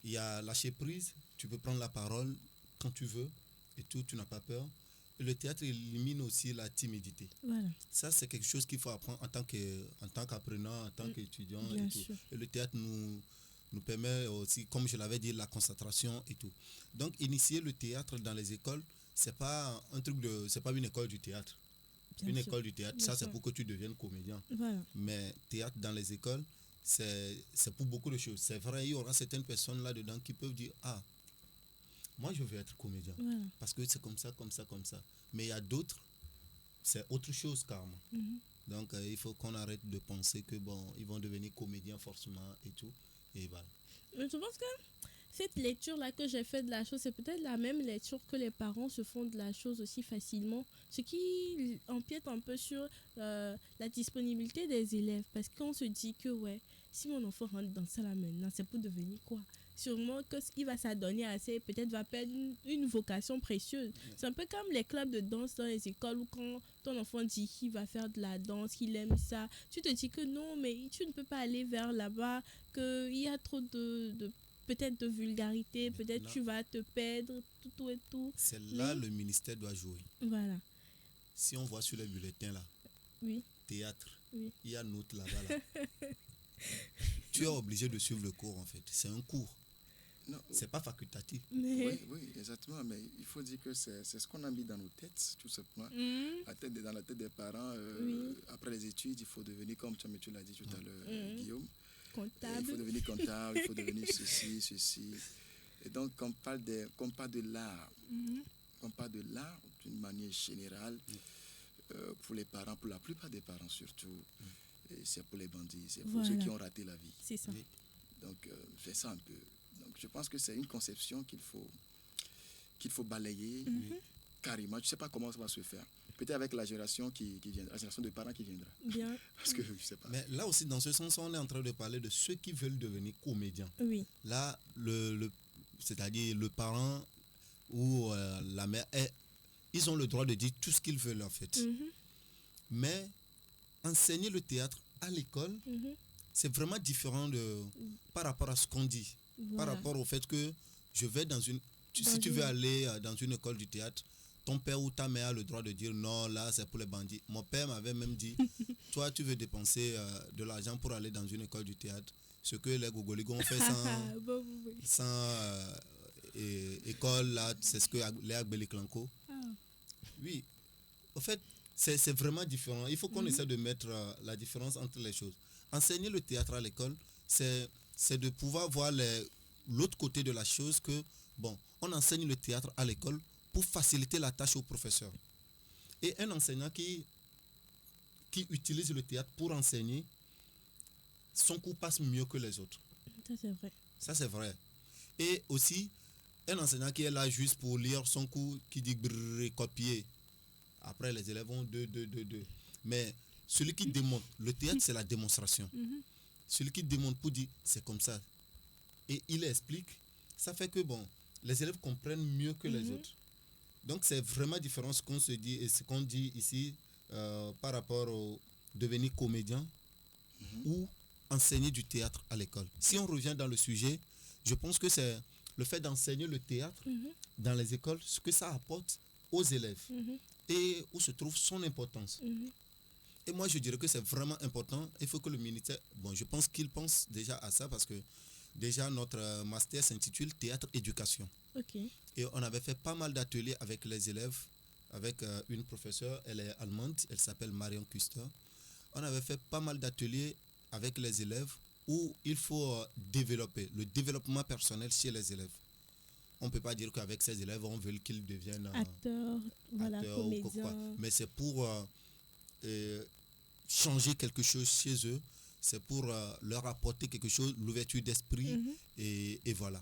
B: Il y a lâcher prise, tu peux prendre la parole quand tu veux et tout, tu n'as pas peur. Et le théâtre élimine aussi la timidité.
A: Voilà.
B: Ça, c'est quelque chose qu'il faut apprendre en tant qu'apprenant, en tant qu'étudiant.
A: Bien
B: Et tout.
A: sûr.
B: Et le théâtre nous permet aussi, comme je l'avais dit, la concentration et tout. Donc, initier le théâtre dans les écoles, c'est pas une école du théâtre.
A: Bien sûr.
B: École du théâtre,
A: Bien
B: ça c'est
A: sûr.
B: pour que tu deviennes comédien.
A: Voilà.
B: Mais théâtre dans les écoles, c'est pour beaucoup de choses. C'est vrai, il y aura certaines personnes là-dedans qui peuvent dire, ah, moi je veux être comédien.
A: Voilà.
B: Parce que c'est comme ça, comme ça, comme ça. Mais il y a d'autres, c'est autre chose carrément. Donc il faut qu'on arrête de penser que bon, ils vont devenir comédiens forcément et tout. Et voilà.
A: Je pense que cette lecture-là que j'ai faite de la chose, c'est peut-être la même lecture que les parents se font de la chose aussi facilement. Ce qui empiète un peu sur la disponibilité des élèves. Parce qu'on se dit que, ouais, si mon enfant rentre dans ça là maintenant, c'est pour devenir quoi? Sûrement que ce qu'il va s'adonner à ça, peut-être va perdre une vocation précieuse. C'est un peu comme les clubs de danse dans les écoles où quand ton enfant dit qu'il va faire de la danse, qu'il aime ça, tu te dis que non, mais tu ne peux pas aller vers là-bas, qu'il y a trop de peut-être de vulgarité, peut-être tu vas te perdre, tout et tout.
B: C'est là le ministère doit jouer.
A: Voilà.
B: Si on voit sur les bulletins là,
A: Oui.
B: théâtre,
A: Oui.
B: il y a note là-bas là. Tu es obligé de suivre le cours en fait. C'est un cours.
C: Non.
B: C'est pas facultatif.
A: Mais...
C: Oui, exactement. Mais il faut dire que c'est ce qu'on a mis dans nos têtes, tout simplement. Dans la tête des parents. Après les études, il faut devenir, comme tu l'as dit tout à l'heure, Guillaume.
A: Comptable.
C: Il faut devenir comptable, il faut devenir ceci. Et donc, qu'on parle de l'art, qu'on parle de l'art d'une manière générale, pour les parents, pour la plupart des parents surtout, et c'est pour les bandits, c'est pour ceux qui ont raté la vie.
A: C'est ça.
C: Donc, c'est ça un peu. Donc, je pense que c'est une conception qu'il faut balayer carrément. Je ne sais pas comment ça va se faire. Peut-être avec la génération qui viendra, la génération de parents qui viendra.
A: Bien.
C: Parce que je ne sais pas.
B: Mais là aussi, dans ce sens, on est en train de parler de ceux qui veulent devenir comédiens.
A: Oui.
B: Là, c'est-à-dire le parent ou la mère, ils ont le droit de dire tout ce qu'ils veulent en fait. Mais enseigner le théâtre à l'école, c'est vraiment différent par rapport à ce qu'on dit.
A: Voilà.
B: Par rapport au fait que je vais si tu veux aller dans une école du théâtre, ton père ou ta mère a le droit de dire non, là c'est pour les bandits. Mon père m'avait même dit, toi tu veux dépenser de l'argent pour aller dans une école du théâtre, ce que les gogoligons ont fait sans école, là, c'est ce que les Agbeli-Clanco. Oui, en fait, c'est vraiment différent. Il faut qu'on essaie de mettre la différence entre les choses. Enseigner le théâtre à l'école, c'est de pouvoir voir l'autre côté de la chose que, bon, on enseigne le théâtre à l'école pour faciliter la tâche au professeur. Et un enseignant qui utilise le théâtre pour enseigner, son cours passe mieux que les autres.
A: Ça, c'est vrai.
B: Ça, c'est vrai. Et aussi, un enseignant qui est là juste pour lire son cours, qui dit brrr, copier. Après, les élèves ont 2. Mais celui qui démontre, le théâtre, c'est la démonstration. Celui qui démontre pour dire, c'est comme ça. Et il explique, ça fait que, bon, les élèves comprennent mieux que les autres. Donc, c'est vraiment différent ce qu'on se dit et ce qu'on dit ici par rapport au devenir comédien ou enseigner du théâtre à l'école. Si on revient dans le sujet, Je pense que c'est le fait d'enseigner le théâtre dans les écoles, ce que ça apporte aux élèves et où se trouve son importance. Et moi, je dirais que c'est vraiment important. Il faut que le ministère, je pense qu'il pense déjà à ça parce que déjà notre master s'intitule Théâtre Éducation. Et on avait fait pas mal d'ateliers avec les élèves, avec une professeure, elle est allemande, elle s'appelle Marion Kuster. On avait fait pas mal d'ateliers avec les élèves où il faut développer le développement personnel chez les élèves. On ne peut pas dire qu'avec ces élèves, on veut qu'ils deviennent
A: acteurs, comédiens.
B: Mais c'est pour changer quelque chose chez eux. C'est pour leur apporter quelque chose, l'ouverture d'esprit. Et voilà.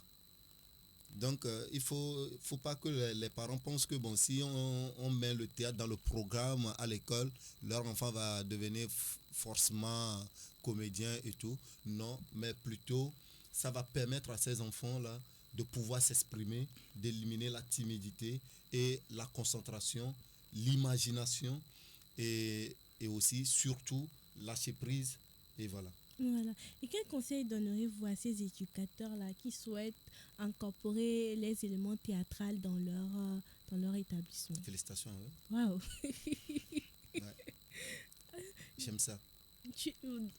B: Donc, il ne faut pas que les parents pensent que si on met le théâtre dans le programme à l'école, leur enfant va devenir forcément comédien et tout. Non, mais plutôt, ça va permettre à ces enfants-là de pouvoir s'exprimer, d'éliminer la timidité et la concentration, l'imagination et aussi, surtout, lâcher prise. Et voilà.
A: Voilà. Et quel conseil donneriez-vous à ces éducateurs-là qui souhaitent incorporer les éléments théâtraux dans leur établissement?
B: Félicitations à eux.
A: Waouh.
B: Ouais. J'aime ça.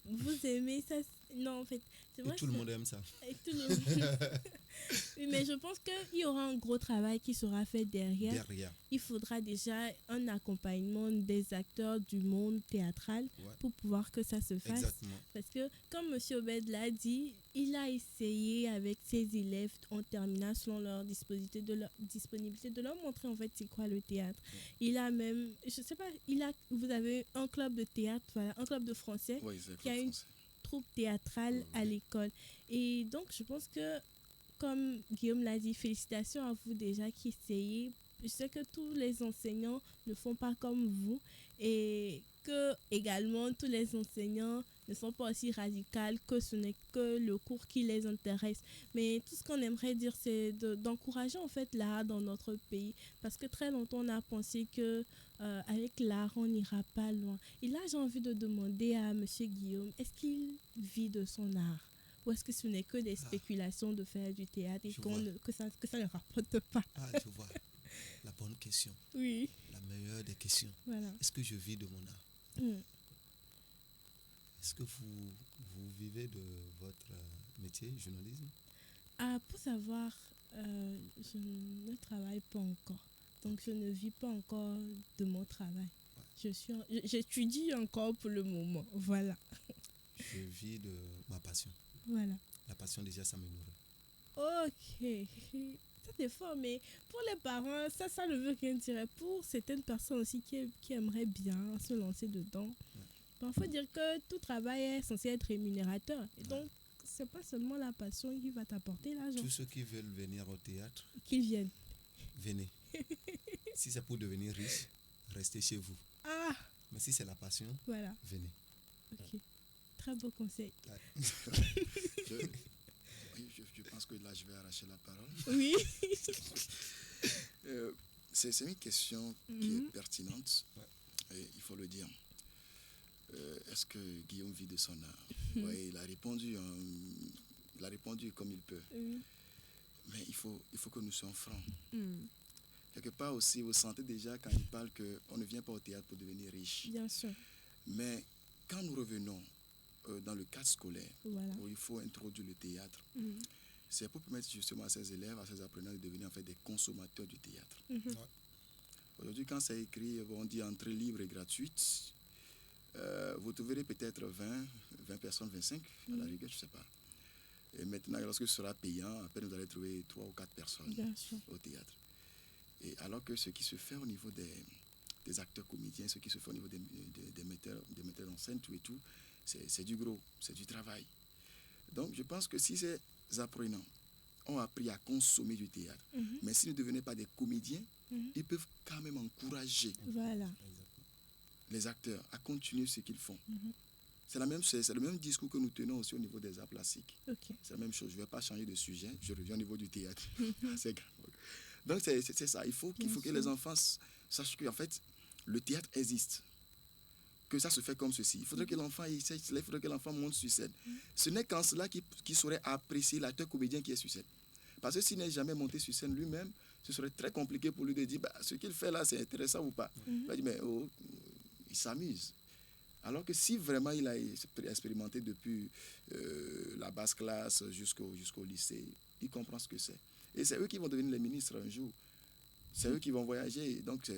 A: Vous aimez ça? Non, en fait, c'est vrai.
B: Et tout le monde aime ça.
A: Et tout le monde. Oui, mais je pense qu'il y aura un gros travail qui sera fait derrière. Il faudra déjà un accompagnement des acteurs du monde théâtral pour pouvoir que ça se fasse.
B: Exactement.
A: Parce que, comme M. Obed l'a dit, il a essayé avec ses élèves en terminale, selon leur disponibilité, de leur montrer en fait c'est quoi le théâtre. Il a même, je sais pas, vous avez un club de théâtre, voilà, un club de français qui a une troupe théâtrale à l'école. Et donc, je pense que, comme Guillaume l'a dit, félicitations à vous déjà qui essayez. Je sais que tous les enseignants ne font pas comme vous et que également tous les enseignants ne sont pas aussi radicaux, que ce n'est que le cours qui les intéresse. Mais tout ce qu'on aimerait dire, c'est d'encourager en fait l'art dans notre pays. Parce que très longtemps, on a pensé que avec l'art, on n'ira pas loin. Et là, j'ai envie de demander à M. Guillaume, est-ce qu'il vit de son art? Ou est-ce que ce n'est que des spéculations de faire du théâtre et que ça ne rapporte pas?
B: Je vois. La bonne question.
A: Oui.
B: La meilleure des questions.
A: Voilà.
B: Est-ce que je vis de mon art? Est-ce que vous vivez de votre métier, journalisme?
A: Pour savoir, je ne travaille pas encore. Donc, je ne vis pas encore de mon travail. J'étudie encore pour le moment. Voilà.
B: Je vis de ma passion.
A: Voilà.
B: La passion, déjà, ça me nourrit.
A: Ok. Ça, c'est fort, mais pour les parents, ça ne veut rien dire. Pour certaines personnes aussi qui aimeraient bien se lancer dedans, il faut dire que tout travail est censé être rémunérateur. Et donc, c'est pas seulement la passion qui va t'apporter l'argent.
B: Tous ceux qui veulent venir au théâtre,
A: qu'ils viennent.
B: Venez. Si c'est pour devenir riche, restez chez vous. Mais si c'est la passion, venez.
A: Ok. Très beau conseil.
C: Je pense que là, je vais arracher la parole.
A: Oui.
C: C'est une question qui est pertinente, et il faut le dire. Est-ce que Guillaume vit de son art? Oui, il a répondu comme il peut. Mais il faut que nous soyons francs. Quelque part aussi, vous sentez déjà quand il parle qu'on ne vient pas au théâtre pour devenir riche.
A: Bien sûr.
C: Mais quand nous revenons dans le cadre scolaire, où il faut introduire le théâtre, c'est pour permettre justement à ces élèves, à ces apprenants de devenir en fait des consommateurs du théâtre. Aujourd'hui, quand c'est écrit, on dit entrée libre et gratuite, vous trouverez peut-être 20 personnes, 25 à la rigueur, je ne sais pas. Et maintenant, lorsque ce sera payant, après vous allez trouver 3 ou 4 personnes au théâtre. Et alors que ce qui se fait au niveau des acteurs comédiens, ce qui se fait au niveau des metteurs en scène, tout et tout, c'est du gros, c'est du travail. Donc, je pense que si ces apprenants ont appris à consommer du théâtre, mais s'ils ne devenaient pas des comédiens, ils peuvent quand même encourager les acteurs à continuer ce qu'ils font. C'est le même discours que nous tenons aussi au niveau des arts plastiques. C'est la même chose. Je ne vais pas changer de sujet, je reviens au niveau du théâtre. Donc, c'est ça. Il faut que les enfants sachent qu'en fait, le théâtre existe. que ça se fait comme ceci. Il faudrait que l'enfant essaie, il faudrait que l'enfant monte sur scène. Ce n'est qu'en cela qu'il saurait apprécier l'acteur comédien qui est sur scène. Parce que s'il n'est jamais monté sur scène lui-même, ce serait très compliqué pour lui de dire ce qu'il fait là, c'est intéressant ou pas. Il va dire, mais il s'amuse. Alors que si vraiment il a expérimenté depuis la basse classe jusqu'au lycée, il comprend ce que c'est. Et c'est eux qui vont devenir les ministres un jour. C'est eux qui vont voyager. Donc,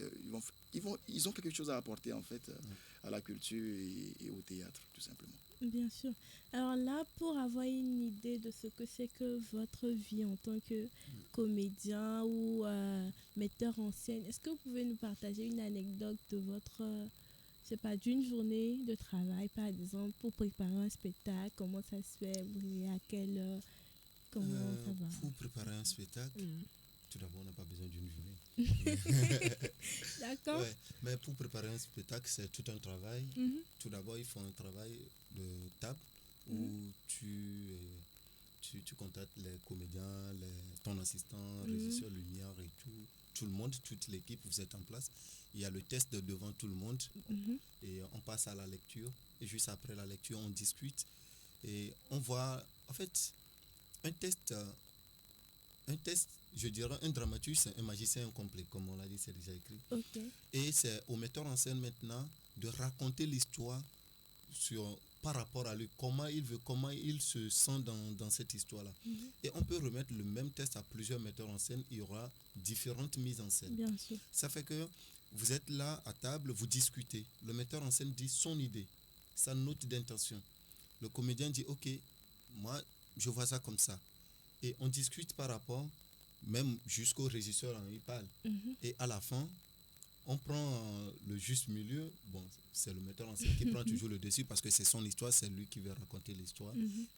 C: ils ont quelque chose à apporter, en fait, à la culture et au théâtre, tout simplement.
A: Bien sûr. Alors là, pour avoir une idée de ce que c'est que votre vie en tant que comédien ou metteur en scène, est-ce que vous pouvez nous partager une anecdote de votre, d'une journée de travail, par exemple, pour préparer un spectacle? Comment ça se fait? À quelle heure? Comment ça va?
B: Pour préparer un spectacle, tout d'abord, on n'a pas besoin d'une journée.
A: D'accord.
B: Ouais, mais pour préparer un spectacle, c'est tout un travail. Tout d'abord, il faut un travail de table où tu contactes les comédiens, ton assistant, régisseur lumière et tout le monde, toute l'équipe, vous êtes en place. Il y a le test devant tout le monde et on passe à la lecture. Et juste après la lecture, on discute et on voit, en fait, un test, je dirais, un dramaturge, c'est un magicien complet, comme on l'a dit, c'est déjà écrit.
A: Okay.
B: Et c'est au metteur en scène maintenant de raconter l'histoire par rapport à lui, comment il se sent dans cette histoire-là. Et on peut remettre le même test à plusieurs metteurs en scène, il y aura différentes mises en scène.
A: Bien sûr.
B: Ça fait que vous êtes là à table, vous discutez. Le metteur en scène dit son idée, sa note d'intention. Le comédien dit, ok, moi, je vois ça comme ça. Et on discute par rapport, même jusqu'au régisseur, il parle. Et à la fin, on prend le juste milieu. Bon, c'est le metteur en scène qui prend toujours le dessus parce que c'est son histoire, c'est lui qui veut raconter l'histoire.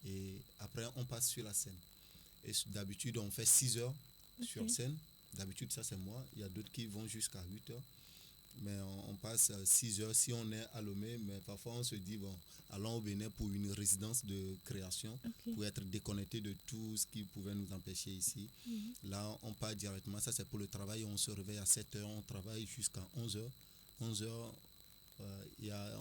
B: Et après, on passe sur la scène. Et d'habitude, on fait 6 heures sur scène. D'habitude, ça c'est moi. Il y a d'autres qui vont jusqu'à 8 heures. Mais on passe 6 heures si on est à Lomé. Mais parfois, on se dit, bon, allons au Bénin pour une résidence de création, pour être déconnecté de tout ce qui pouvait nous empêcher ici. Là, on part directement. Ça, c'est pour le travail. On se réveille à 7 heures. On travaille jusqu'à 11 heures. 11 heures,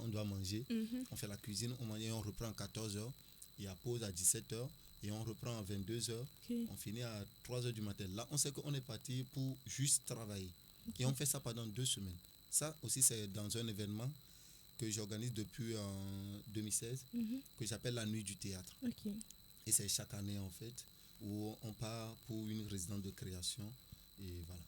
B: on doit manger. On fait la cuisine. On mange et on reprend à 14 heures. Il y a pause à 17 heures. Et on reprend à 22 heures. On finit à 3 heures du matin. Là, on sait qu'on est parti pour juste travailler. Et on fait ça pendant 2 semaines. Ça aussi, c'est dans un événement que j'organise depuis 2016, que j'appelle la Nuit du théâtre. Et c'est chaque année, en fait, où on part pour une résidence de création. Et voilà.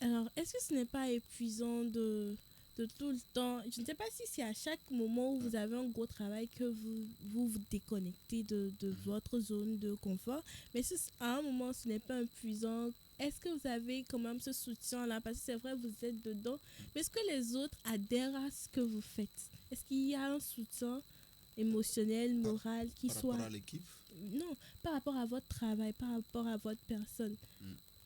A: Alors, est-ce que ce n'est pas épuisant de tout le temps? Je ne sais pas si c'est à chaque moment où vous avez un gros travail que vous déconnectez de votre zone de confort. Mais si à un moment, ce n'est pas épuisant, est-ce que vous avez quand même ce soutien-là? Parce que c'est vrai, vous êtes dedans. Mais est-ce que les autres adhèrent à ce que vous faites? Est-ce qu'il y a un soutien émotionnel, moral qui soit...
B: Par rapport à l'équipe?
A: Non, par rapport à votre travail, par rapport à votre personne.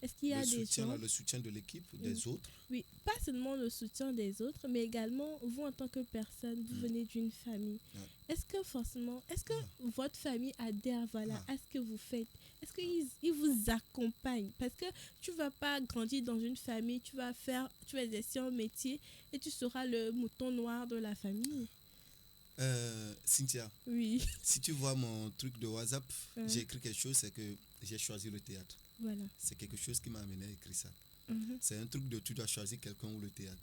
A: Est-ce qu'il y a des gens...
B: Le soutien de l'équipe, des autres?
A: Oui, pas seulement le soutien des autres, mais également vous en tant que personne, vous venez d'une famille. Est-ce que votre famille adhère à ce que vous faites? Est-ce qu'ils vous accompagnent? Parce que tu ne vas pas grandir dans une famille, tu vas exercer un métier et tu seras le mouton noir de la famille.
B: Cynthia,
A: oui.
B: Si tu vois mon truc de WhatsApp, j'ai écrit quelque chose, c'est que j'ai choisi le théâtre.
A: Voilà.
B: C'est quelque chose qui m'a amené à écrire ça. C'est un truc de tu dois choisir quelqu'un ou le théâtre.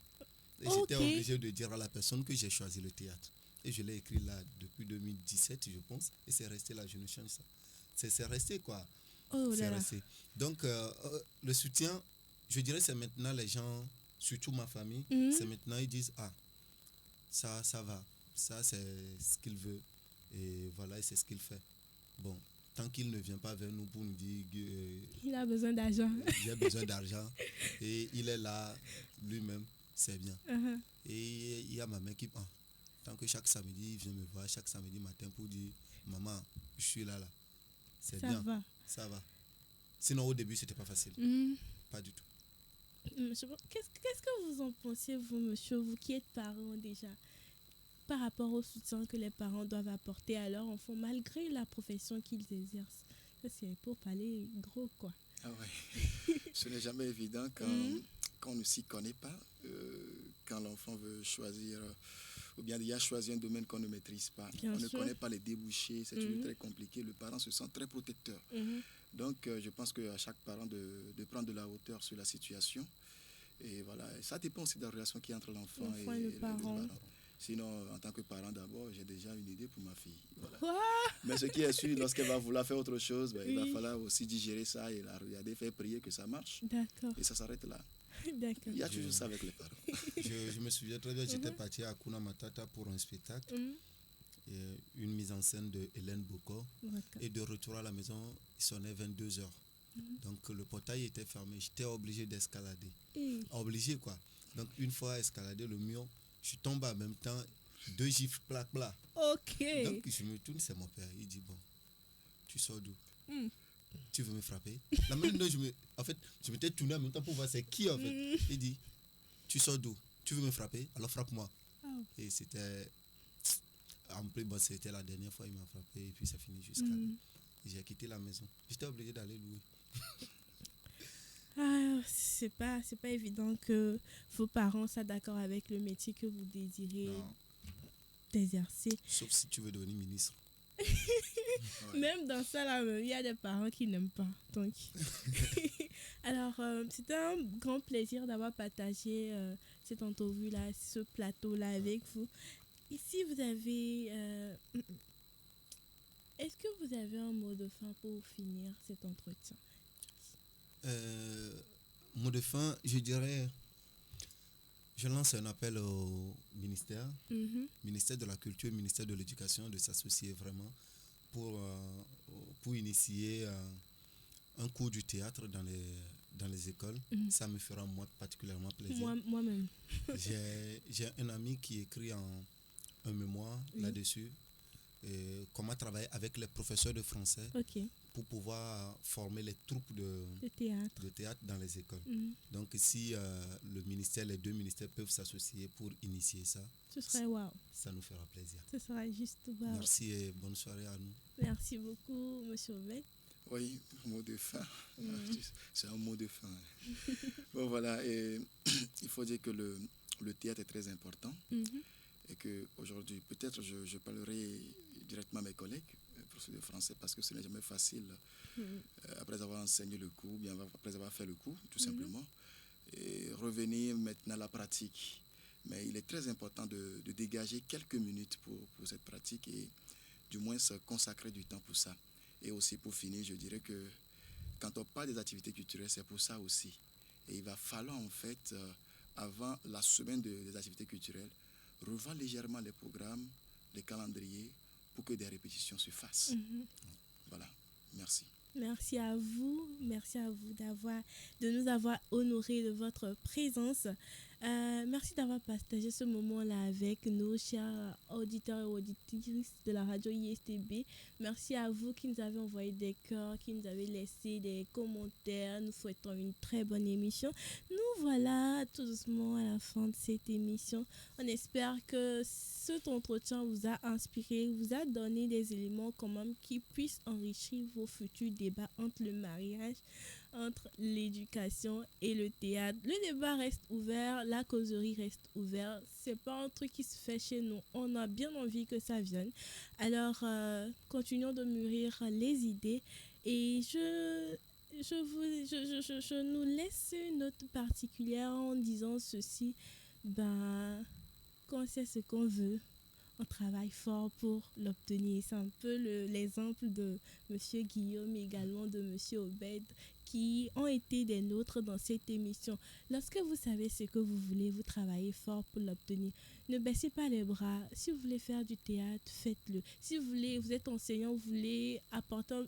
B: Et j'étais obligé de dire à la personne que j'ai choisi le théâtre. Et je l'ai écrit là depuis 2017, je pense. Et c'est resté là, je ne change ça. C'est resté quoi. C'est resté. Donc, le soutien, je dirais, c'est maintenant les gens, surtout ma famille, c'est maintenant, ils disent, ça va. Ça, c'est ce qu'il veut. Et voilà, et c'est ce qu'il fait. Bon, tant qu'il ne vient pas vers nous pour nous dire
A: il a besoin d'argent.
B: Il a besoin d'argent. Et il est là, lui-même, c'est bien. Et il y a ma mère qui... tant que chaque samedi, il vient me voir, chaque samedi matin pour dire, maman, je suis là. C'est bien. Ça va. Sinon, au début, c'était pas facile. Pas du tout.
A: Qu'est-ce que vous en pensez, vous, monsieur, vous qui êtes parents déjà, par rapport au soutien que les parents doivent apporter à leur enfant, malgré la profession qu'ils exercent? Ça, c'est pour parler gros, quoi.
C: Ah ouais. Ce n'est jamais évident quand on ne s'y connaît pas, quand l'enfant veut choisir ou bien déjà choisi un domaine qu'on ne maîtrise pas.
A: Bien
C: On
A: sûr.
C: ne connaît pas les débouchés, c'est toujours très compliqué. Le parent se sent très protecteur. Donc, je pense qu'à chaque parent de prendre de la hauteur sur la situation. Et voilà, ça dépend aussi de la relation qui est entre l'enfant et
A: le parent.
C: Sinon, en tant que parent d'abord, j'ai déjà une idée pour ma fille. Voilà.
A: Quoi?
C: Mais ce qui est sûr, lorsqu'elle va vouloir faire autre chose, il va
A: Oui.
C: falloir aussi digérer ça et la regarder, faire prier que ça marche.
A: D'accord,
C: Et ça s'arrête là.
A: d'accord.
C: Il y a toujours ça avec les parents.
B: Je me souviens très bien, j'étais parti à Hakuna Matata pour un spectacle, une mise en scène de Hélène Boko.
A: D'accord.
B: Et de retour à la maison, il sonnait 22h. Donc le portail était fermé, j'étais obligé d'escalader.
A: Et-
B: Obligé quoi. Donc une fois escaladé le mur, je tombe en même temps, 2 gifles plaques là.
A: Ok.
B: Donc je me tourne, c'est mon père. Il dit bon, tu sors d'où? Tu veux me frapper? La même chose, je m'étais tourné en même temps pour voir c'est qui en fait. Il dit, tu sors d'où? Tu veux me frapper? Alors frappe-moi.
A: Oh.
B: Et c'était... En plus, bon, c'était la dernière fois qu'il m'a frappé et puis ça finit jusqu'à... J'ai quitté la maison. J'étais obligé d'aller louer.
A: Ah, c'est pas évident que vos parents soient d'accord avec le métier que vous désirez
B: Non.
A: d'exercer.
B: Sauf si tu veux devenir ministre.
A: Même dans ça, là, il y a des parents qui n'aiment pas. Donc. Alors, c'était un grand plaisir d'avoir partagé cette entrevue-là, ce plateau-là avec vous. Ici, vous avez... Est-ce que vous avez un mot de fin pour finir cet entretien?
B: Mot de fin, je dirais... Je lance un appel au ministère, ministère de la Culture, ministère de l'Éducation, de s'associer vraiment pour initier un cours du théâtre dans les écoles. Ça me fera moi particulièrement plaisir.
A: Moi-même.
B: J'ai un ami qui écrit un mémoire là-dessus, comment travailler avec les professeurs de français
A: Ok.
B: pour pouvoir former les troupes
A: Le théâtre.
B: de théâtre dans les écoles. Donc si les deux ministères peuvent s'associer pour initier ça,
A: Ce serait waouh.
B: ça nous fera plaisir.
A: Ce sera juste waouh.
B: Merci et bonne soirée à nous.
A: Merci beaucoup, monsieur Obed.
C: Oui, mot de fin. C'est un mot de fin. Bon, voilà. Et il faut dire que le théâtre est très important. Et qu'aujourd'hui, peut-être je parlerai directement à mes collègues, professeurs de français, parce que ce n'est jamais facile, après avoir enseigné le cours, bien après avoir fait le cours, tout simplement, et revenir maintenant à la pratique. Mais il est très important de dégager quelques minutes pour cette pratique et du moins se consacrer du temps pour ça. Et aussi pour finir, je dirais que quand on parle des activités culturelles, c'est pour ça aussi. Et il va falloir en fait, avant la semaine des activités culturelles, revoir légèrement les programmes, les calendriers, pour que des répétitions se fassent. Voilà, merci.
A: Merci à vous de nous avoir honorés de votre présence. Merci d'avoir partagé ce moment-là avec nos chers auditeurs et auditrices de la radio ISTB. Merci à vous qui nous avez envoyé des cœurs, qui nous avez laissé des commentaires. Nous souhaitons une très bonne émission. Nous voilà tout doucement à la fin de cette émission. On espère que cet entretien vous a inspiré, vous a donné des éléments quand même qui puissent enrichir vos futurs débats entre le mariage, entre l'éducation et le théâtre. Le débat reste ouvert, la causerie reste ouverte. C'est pas un truc qui se fait chez nous. On a bien envie que ça vienne. Alors, continuons de mûrir les idées. Et je nous laisse une note particulière en disant ceci. Ben, quand c'est ce qu'on veut, on travaille fort pour l'obtenir. C'est un peu l'exemple de M. Guillaume et également de M. Obed qui ont été des nôtres dans cette émission. Lorsque vous savez ce que vous voulez, vous travaillez fort pour l'obtenir. Ne baissez pas les bras. Si vous voulez faire du théâtre, faites-le. Si vous êtes enseignant, vous voulez apporter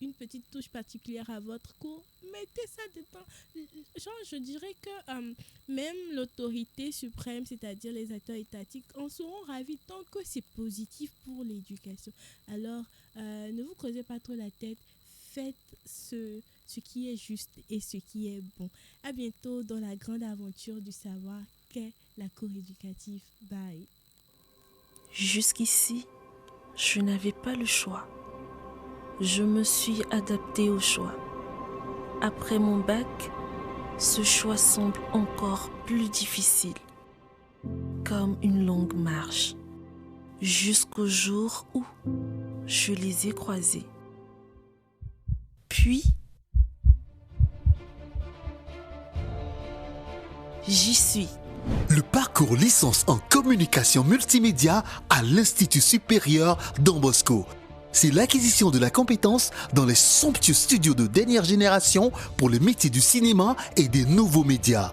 A: une petite touche particulière à votre cours, mettez ça dedans. Je dirais que même l'autorité suprême, c'est-à-dire les acteurs étatiques, en seront ravis tant que c'est positif pour l'éducation. Alors, ne vous creusez pas trop la tête. Faites ce qui est juste et ce qui est bon. À bientôt dans la grande aventure du savoir qu'est la cour éducative. Bye.
G: Jusqu'ici, je n'avais pas le choix. Je me suis adaptée au choix. Après mon bac, ce choix semble encore plus difficile. comme une longue marche, jusqu'au jour où je les ai croisés. Puis, j'y suis.
H: Le parcours licence en communication multimédia à l'Institut supérieur Don Bosco. C'est l'acquisition de la compétence dans les somptueux studios de dernière génération pour le métier du cinéma et des nouveaux médias.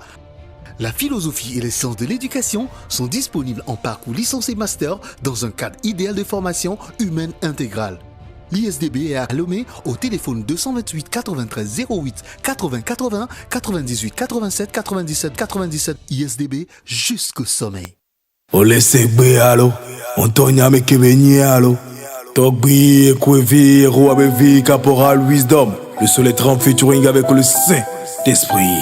H: La philosophie et les sciences de l'éducation sont disponibles en parcours licence et master dans un cadre idéal de formation humaine intégrale. L'ISDB est à Lomé au téléphone 228 93 08 80 80 98 87 97 97 ISDB jusqu'au sommet.
E: Ole segbe alo, Antonia Mekebeni alo. Togbi Ekwevi, Rouabevi, Caporal Wisdom. Le soleil trempe featuring avec le Saint-Esprit.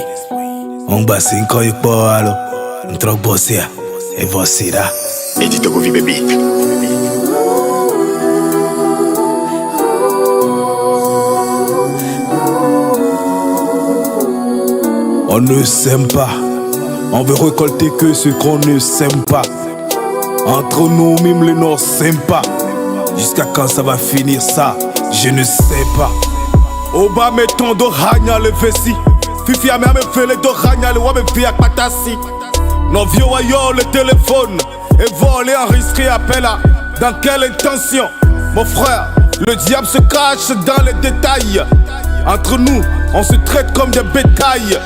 E: On bat 5 ans et pas alo. On troque bossé, et voici là.
C: Edith Ogovi Baby.
E: On ne s'aime pas, on veut récolter que ce qu'on ne sème pas. Entre nous, même les Nord s'aiment pas. Jusqu'à quand ça va finir ça, je ne sais pas. Oba mettons de ragna le vessi. Fifi a même fait les de ragna le wame via patasi. Non vieux wayo le téléphone. Et voler, enregistrer, appel à. Dans quelle intention? Mon frère, le diable se cache dans les détails. Entre nous, on se traite comme des bétails.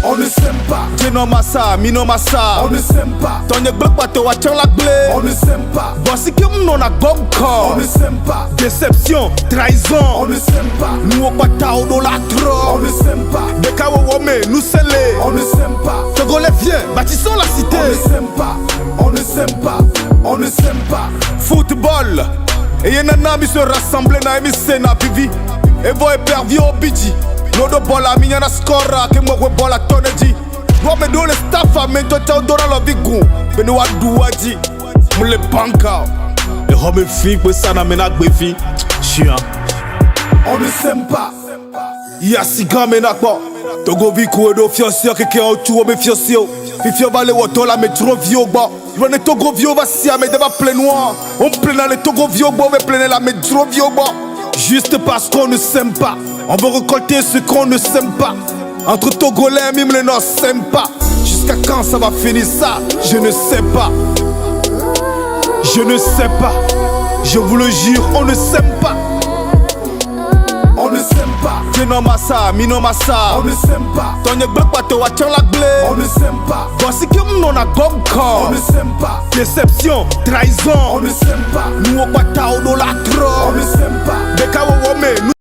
E: On ne s'aime pas. Tino massa, mino massa. On ne s'aime pas. Tonye blok bato wachang la blé. On ne s'aime pas. Voici que mon a gomko. On ne s'aime pas. Déception, trahison. On ne s'aime pas. Nous au patao do la trop. On ne s'aime pas. Bekawo wome, nous scellés. On ne s'aime pas. Togolais viens, bâtissons la cité. On ne s'aime pas. On ne s'aime pas. On ne s'aime pas. Football. Et y'en a un qui se rassemble na émission na vivi. Et vous éperviez au bidji. Nodo bola minya na skora ke mwe bola toneji. Wame do le staff a mento tao dora lo vigu. Beni wa duwaji. Mule banka. Et home fi pe sana mena gbefi. Chien. On ne s'aime pas. Ya siga mena kwa. Togo vi kuedo fiansio keke en tu obe fiansio. Fifio va le woto la metro vio ba. Rone togo vio va si a me deba plein noir. On plein dans le togo vio ba, on plein la metro vio ba. Juste parce qu'on ne s'aime pas. On veut récolter ce qu'on ne s'aime pas. Entre Togolais, même les Nord s'aiment pas. Jusqu'à quand ça va finir ça? Je ne sais pas. Je ne sais pas. Je vous le jure, on ne s'aime pas. On ne s'aime pas. Tino massa, mino massa. On ne s'aime pas. Tonye blok bato wachang la blé. On ne s'aime pas. Voici que mon a gomko. On ne s'aime pas. Déception, trahison. On ne s'aime pas. Nous au patao do la trop. On ne s'aime pas. Bekawo wome.